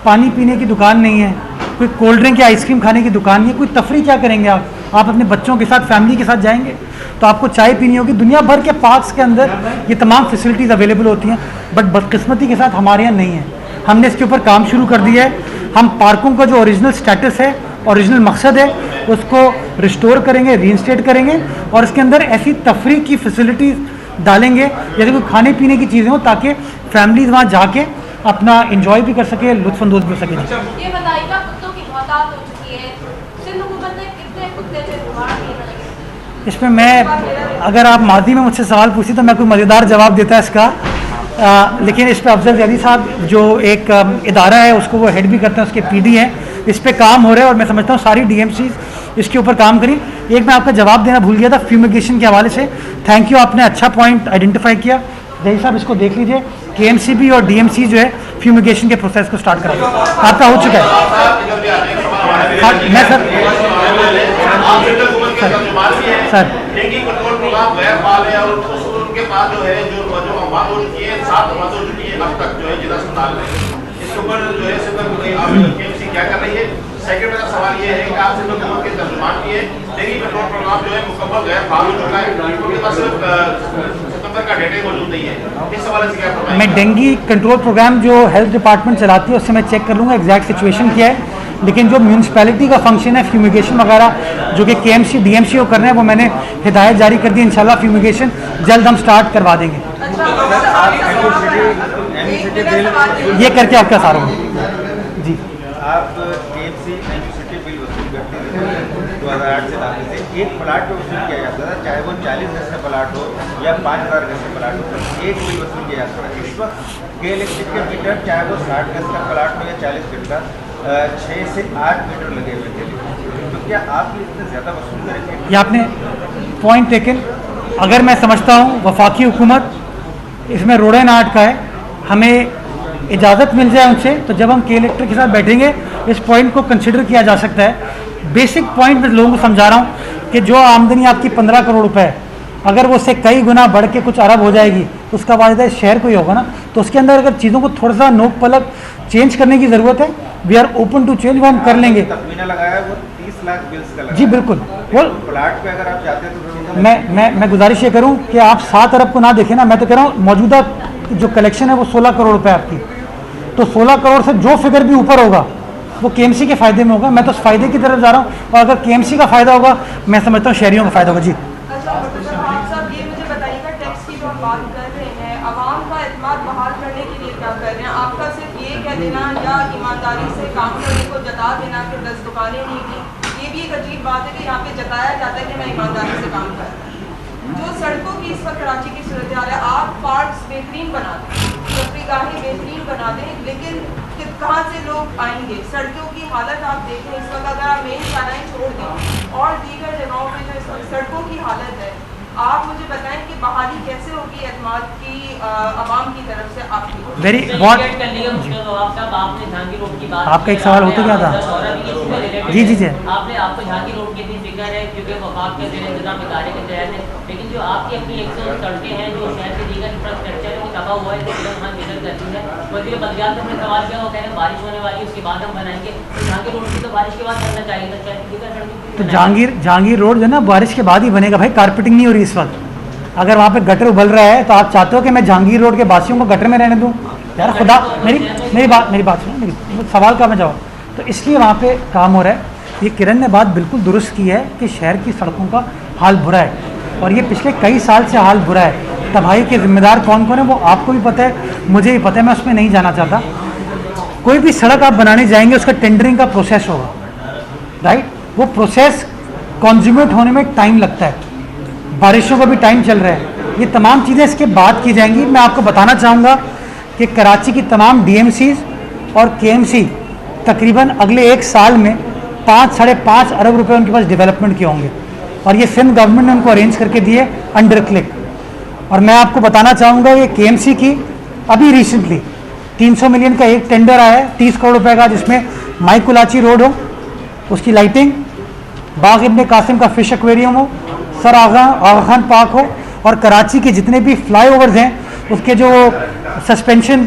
पानी पीने की दुकान नहीं है, कोई कोल्ड ड्रिंक या आइसक्रीम खाने की दुकान नहीं है, कोई तफरी क्या करेंगे आप अपने बच्चों के साथ, फैमिली के साथ जाएंगे तो आपको चाय पीनी होगी। दुनिया भर के पार्क्स के अंदर ये तमाम फैसिलिटीज़ अवेलेबल होती हैं, बट बदकिस्मती के साथ हमारे यहाँ नहीं है। हमने इसके ऊपर काम शुरू कर दिया है। हम पार्कों का जो ओरिजिनल स्टेटस है, ओरिजिनल मकसद है, उसको रिस्टोर करेंगे, रीइंस्टेट करेंगे और इसके अंदर ऐसी तफरी की फैसिलिटीज़ डालेंगे जैसे कोई खाने पीने की चीज़ें हो, ताकि फैमिलीज वहाँ जाके अपना इंजॉय भी कर सके, लुत्फानंदोज भी हो सके। ये बताइएगा, कुत्तों की बहुतायत हो चुकी है, सिंध हुकूमत ने कितने कुत्ते थे इसमें मैं, अगर आप माजी में मुझसे सवाल पूछी तो मैं कोई मज़ेदार जवाब देता है इसका, लेकिन इस पर अफजल जैदी साहब जो एक इदारा है उसको वो हेड भी करते हैं, उसके पीडी हैं, इस पे काम हो रहा है और मैं समझता हूँ सारी डीएमसी इसके ऊपर काम करी। एक मैं आपका जवाब देना भूल गया था फ्यूमिगेशन के हवाले से। थैंक यू, आपने अच्छा पॉइंट आइडेंटिफाई किया। जैदी साहब इसको देख लीजिए, केएमसीबी और डीएमसी जो है फ्यूमिगेशन के प्रोसेस को स्टार्ट करा आपका हो चुका है। हाँ, मैं sir sir dengue control programme गैर फाल है और उनके पास जो है जो अमवात हो चुकी है, 7 अमवात हो चुकी है अब तक जो है जिला अस्पताल में। इसके ऊपर जो है केएमसी क्या कर रही है? सेकंड मेरा सवाल ये है कि आप सिंध हुकूमत के तर्जुमान की है, डेंगू कंट्रोल प्रोग्राम जो है मुकम्मल गैर फाल हो चुका है, उनके पास सितंबर का डेटा मौजूद नहीं है। इस सवाल से क्या फरमाएंगे? मैं डेंगू कंट्रोल प्रोग्राम जो हेल्थ डिपार्टमेंट चलाती है उससे मैं चेक कर लूँगा एग्जैक्ट सिचुएशन क्या है, लेकिन जो म्यूनसिपैलिटी का फंक्शन है फ्यूमिगेशन वगैरह जो कि केएमसी डीएमसी को करना है, वो मैंने हिदायत जारी कर दी। इंशाल्लाह फ्यूमिगेशन जल्द हम स्टार्ट करवा देंगे। ये करके आपका सारा जी आप केएमसी एमसीटी बिल वसूल करते हैं 2008 से लाने से एक प्लाट पे वसूल किया जाता था, चाहे वो 40 गज का प्लाट हो या 5000 गज का प्लाट हो, तो एक बिल वसूल किया जाता था। इस वक्त के इलेक्ट्रिक के मीटर, चाहे वो 60 गज का प्लाट हो या 40 गज का, 6 से 8 मीटर लगे हुए थे। तो क्या आप ये इतने ज़्यादा वसूल करेंगे? ये आपने पॉइंट टेकन। अगर मैं समझता हूँ वफाकी हुकूमत इसमें रोड एंड आर्ट का है, हमें इजाज़त मिल जाए उनसे, तो जब हम के इलेक्ट्रिक के साथ बैठेंगे इस पॉइंट को कंसिडर किया जा सकता है। बेसिक पॉइंट मैं लोगों को समझा रहा हूँ कि जो आमदनी आपकी 15 करोड़ रुपए है, अगर वो उससे कई गुना बढ़ के कुछ अरब हो जाएगी तो उसका वायदा इस शहर को ही होगा ना। तो उसके अंदर अगर चीज़ों को थोड़ा सा नोक पलक चेंज करने की ज़रूरत है, we are open to change, वो हम कर लेंगे। तखमीना लगाया वो 30 लाख बिल्स का लगाया। जी बिल्कुल। वो प्लाट पे अगर आप जाते हैं तो मैं गुजारिश ये करूं कि आप 7 अरब को ना देखें ना, मैं तो कह रहा हूँ मौजूदा जो कलेक्शन है वो 16 करोड़ रुपए आपकी, तो 16 करोड़ से जो फिगर भी ऊपर होगा वो केएमसी के फ़ायदे में होगा। मैं तो उस फायदे की तरफ जा रहा हूँ, और अगर केएमसी का फ़ायदा होगा मैं समझता हूँ शहरियों का फ़ायदा होगा। जी अच्छा आप साहब ये मुझे बताइएगा, टैक्स की जो हम बात कर रहे हैं, आवाम का एतमाद बहाल करने के लिए क्या कर रहे हैं? आपका सिर्फ ये कह देना या ईमानदारी से काम करने को जता देना कि 10 दुकानें नहीं की, ये भी एक अजीब बात है कि यहाँ पे जताया जाता है कि मैं ईमानदारी से काम कर रहा हूँ। जो सड़कों की इस वक्त कराची की सूरत हाल है, आप पार्क्स बेहतरीन बना दें, तफरीगाहें बेहतरीन बना दें, लेकिन कहाँ से लोग आएंगे? सड़कों की हालत आप देखें इस वक्त, अगर आप मेन शालाएँ छोड़ दें और दीगर जगहों पे जो इस वक्त सड़कों की हालत है, आप मुझे बताएं कि बहाली कैसे होगी एतमाद की आवाम की तरफ से आपकी? वेरी आपने आपका एक सवाल होता क्या था? जी जी जी आपने आपको झांकी रोड की इतनी फिक्र है क्योंकि वफाक के ज़ेर इंतज़ाम इदारे के तहत है, लेकिन जो आपकी अपनी 100 सड़कें हैं जो शहर के दीगर इंफ्रास्ट्रक्चर है वो तबाह हुआ है, वहाँ जिक्र करती है। वज़ीर बल्दियात ने अपने सवाल किया, वो कह रहे हैं बारिश होने वाली है उसके बाद हम बनाएंगे, तो झांकी रोड की तो बारिश के बाद करना चाहिए था, शहर की दीगर सड़कों। तो जहांगीर रोड जो है ना बारिश के बाद ही बनेगा भाई, कारपेटिंग नहीं हो रही इस वक्त। अगर वहाँ पे गटर उबल रहा है तो आप चाहते हो कि मैं जहांगीर रोड के वासियों को गटर में रहने दूँ? यार खुदा, मेरी बात सुनो, मेरी सवाल का मैं जवाब। तो इसलिए वहाँ पे काम हो रहा है। ये किरण ने बात बिल्कुल दुरुस्त की है कि शहर की सड़कों का हाल बुरा है, और ये पिछले कई साल से हाल बुरा है। तबाही के जिम्मेदार कौन कौन है वो आपको भी पता है, मुझे भी पता है, मैं उसमें नहीं जाना चाहता। कोई भी सड़क आप बनाने जाएंगे उसका टेंडरिंग का प्रोसेस होगा, राइट? वो प्रोसेस कॉन्ज्यूमेट होने में टाइम लगता है, बारिशों का भी टाइम चल रहा है, ये तमाम चीज़ें इसके बाद की जाएंगी। मैं आपको बताना चाहूँगा कि कराची की तमाम DMCs और KMC तकरीबन अगले 1 साल में 5-5.5 अरब रुपए उनके पास डेवलपमेंट के होंगे, और ये सिंध गवर्नमेंट ने उनको अरेंज करके दिए अंडर क्लिक। और मैं आपको बताना चाहूँगा ये KMC की अभी रिसेंटली 300 मिलियन का एक टेंडर आया है 30 करोड़ रुपए का, जिसमें माई कुलाची रोड हो, उसकी लाइटिंग, बाग इब्ने कासिम का फिश एक्वेरियम हो, सर आगा खान पार्क हो, और कराची के जितने भी फ्लाईओवर्स हैं उसके जो सस्पेंशन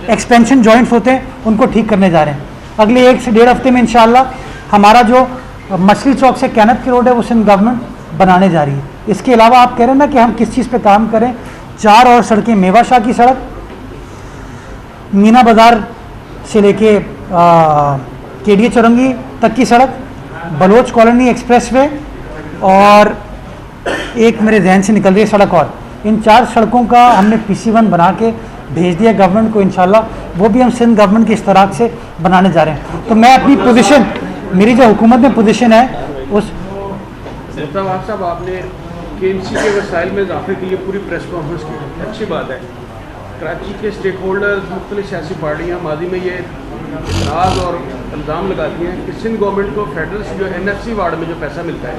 एक्सपेंशन जॉइंट्स होते हैं उनको ठीक करने जा रहे हैं। अगले 1 से 1.5 हफ्ते में इंशाल्लाह हमारा जो मछली चौक से कैनत की रोड है वो सिंध गवर्नमेंट बनाने जा रही है। इसके अलावा आप कह रहे हैं ना कि हम किस चीज़ पे काम करें, 4 और सड़कें, मेवा शाह की सड़क, मीना बाज़ार से लेके KDA चौरंगी तक की सड़क, बलोच कॉलोनी एक्सप्रेसवे, और एक मेरे जहन से निकल रही है सड़क, और इन 4 सड़कों का हमने PC1 बना के भेज दिया गवर्नमेंट को। इंशाल्लाह वो भी हम सिंध गवर्नमेंट के इश्तराक से बनाने जा रहे हैं। तो मैं अपनी पोजीशन, मेरी जो हुकूमत में पोजीशन है उस साहब आपने KMC के वसाइल में इजाफे के लिए पूरी प्रेस कॉन्फ्रेंस की, अच्छी बात है। कराची के स्टेक होल्डर्स, मुख्तलिफ सियासी पार्टियाँ माजी में ये इतराज़ और इल्ज़ाम लगाती हैं कि सिंध गवर्नमेंट को फेडरल जो NFC वार्ड में जो पैसा मिलता है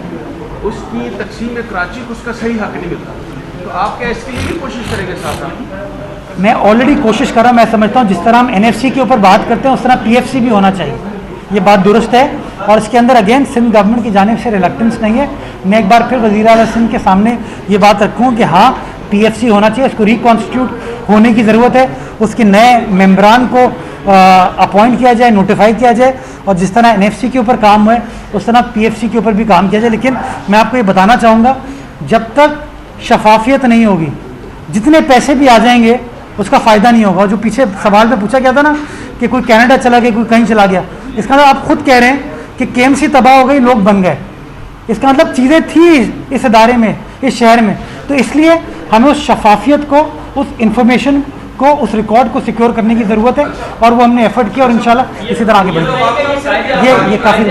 उसकी तकसीम में कराची को उसका सही हक नहीं मिलता, तो आप क्या इसके लिए भी कोशिश करेंगे? साथ मैं ऑलरेडी कोशिश कर रहा हूँ। मैं समझता हूँ जिस तरह हम NFC के ऊपर बात करते हैं उस तरह PFC भी होना चाहिए, ये बात दुरुस्त है। और इसके अंदर अगेन सिंध गवर्नमेंट की जानिब से रिलक्टेंस नहीं है। मैं एक बार फिर वज़ीर आला सिंध के सामने ये बात रखूँ कि हाँ PFC होना चाहिए, उसको रिकॉन्स्टिट्यूट होने की ज़रूरत है, उसके नए मेम्बरान को अपॉइंट किया जाए, नोटिफाई किया जाए, और जिस तरह NFC के ऊपर काम हुआ है उस तरह PFC के ऊपर भी काम किया जाए। लेकिन मैं आपको ये बताना चाहूँगा जब तक शफाफियत नहीं होगी, जितने पैसे भी आ जाएंगे उसका फ़ायदा नहीं होगा। जो पीछे सवाल पे पूछा गया था ना कि कोई कनाडा चला गया, कोई कहीं चला गया, इसका मतलब आप खुद कह रहे हैं कि KMC तबाह हो गई, लोग बन गए, इसका मतलब चीज़ें थी इस इदारे में, इस शहर में। तो इसलिए हमें उस शफाफियत को, उस इंफॉर्मेशन को उस रिकॉर्ड को सिक्योर करने की ज़रूरत है और वो हमने एफर्ट किया और इंशाल्लाह इसी तरह आगे बढ़ेंगे। ये काफ़ी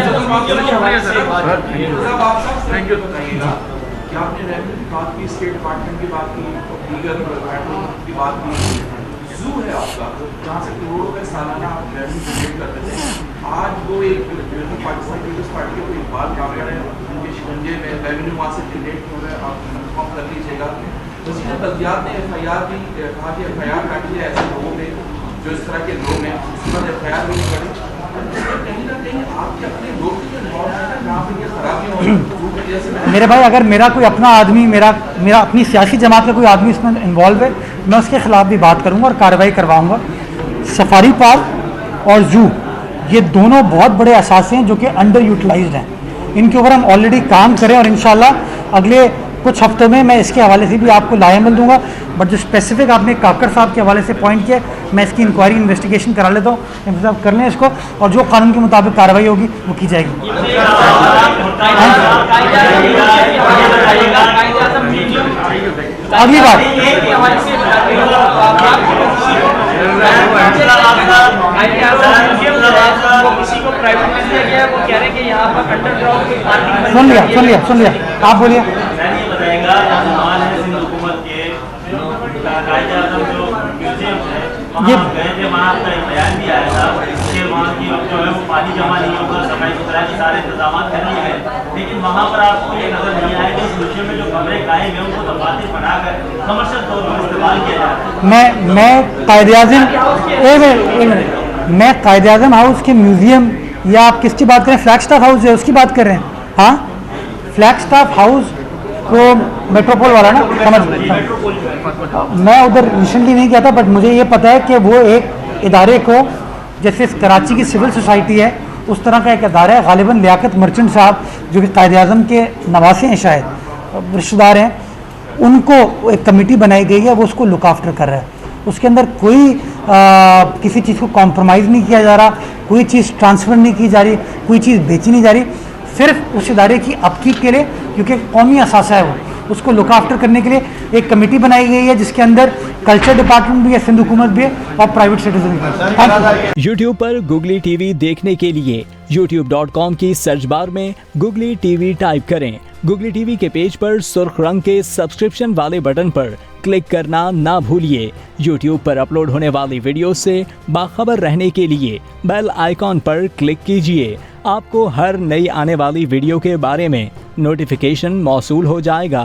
आपने रेवेन्यू की बात की, स्टेट डिपार्टमेंट की बात की, दीगर डिपार्टमेंट की बात की, जू है आपका जहाँ से करोड़ों का सालाना आप रेवेन्यू जनरेट करते थे। आज वो एक पाकिस्तान पीपल्स पार्टी के कोई इकबाल कागड़ है, उनके शिकंजे में रेवेन्यू वहाँ से जनरेट हो रहा है, आप कम कर लीजिएगा। वज़ीर बल्दियात ने FIR भी कहा कि FIR काटी है ऐसे लोगों पे जो इस तरह के लोग हैं, उस पर FIR भी नहीं करें। कहीं ना कहीं आपके अपने लोग जो इन्वॉल्व है ना, जहाँ पर ये खराबी हो मेरे भाई, अगर मेरा कोई अपना आदमी, मेरा अपनी सियासी जमात का कोई आदमी इसमें इन्वॉल्व है, मैं उसके खिलाफ भी बात करूंगा और कार्रवाई करवाऊंगा। सफारी पार्क और जू ये दोनों बहुत बड़े असासे हैं जो कि अंडर यूटिलाइज्ड हैं। इनके ऊपर हम ऑलरेडी काम करें और इंशाल्लाह अगले कुछ हफ्तों में मैं इसके हवाले से भी आपको लाएमल दूंगा। बट जो स्पेसिफिक आपने काकर साहब के हवाले से पॉइंट किया, मैं इसकी इंक्वायरी इन्वेस्टिगेशन करा लेता हूँ, इंतजाम कर लें इसको और जो कानून के मुताबिक कार्रवाई होगी वो की जाएगी। अगली बात सुन लिया आप बोलिए। ये वहाँ बयान भी आया था कि वहाँ की जो है वो पानी जमा नहीं होगा, सफाई सुथरा के सारे इंतजाम कर लिए गए, लेकिन वहाँ पर आपको ये नजर नहीं आया कि इस विषय में जो कमरे कायम हैं उनको दफातर बनाकर कमर्शियल तौर पर इस्तेमाल किया जा रहा है। मैं कायदे आज़म हाउस के म्यूजियम या आप किसकी बात करें, फ्लैगस्टाफ हाउस है उसकी बात कर रहे हैं? हाँ, फ्लैगस्टाफ हाउस को मेट्रोपोल वाला ना, समझ मैं उधर रिसेंटली नहीं गया था, बट मुझे ये पता है कि वो एक इदारे को, जैसे कराची की सिविल सोसाइटी है उस तरह का एक इदारा है, गालिबन लियाकत मर्चेंट साहब जो कि कायदे आज़म के नवासे हैं, शायद रिश्तेदार हैं, उनको एक कमेटी बनाई गई है, वो उसको लुक आफ्टर कर रहा है। उसके अंदर कोई किसी चीज़ को कॉम्प्रोमाइज़ नहीं किया जा रहा, कोई चीज़ ट्रांसफ़र नहीं की जा रही, कोई चीज़ बेची नहीं जा रही, सिर्फ उस इदारे की अपकीक के लिए, क्योंकि कौमी असासा है वो, उसको लुक आफ्टर करने के लिए एक कमेटी बनाई गई है जिसके अंदर कल्चर डिपार्टमेंट भी है, सिंध हुकूमत भी है और प्राइवेट सिटीजन भी। यूट्यूब पर गुगली टीवी देखने के लिए youtube.com की सर्च बार में गुगली टीवी टाइप करें। गुगली टीवी के पेज पर सुर्ख रंग के सब्सक्रिप्शन वाले बटन पर क्लिक करना ना भूलिए। यूट्यूब पर अपलोड होने वाली वीडियो से बाखबर रहने के लिए बेल आइकॉन पर क्लिक कीजिए। आपको हर नई आने वाली वीडियो के बारे में नोटिफिकेशन मौसूल हो जाएगा।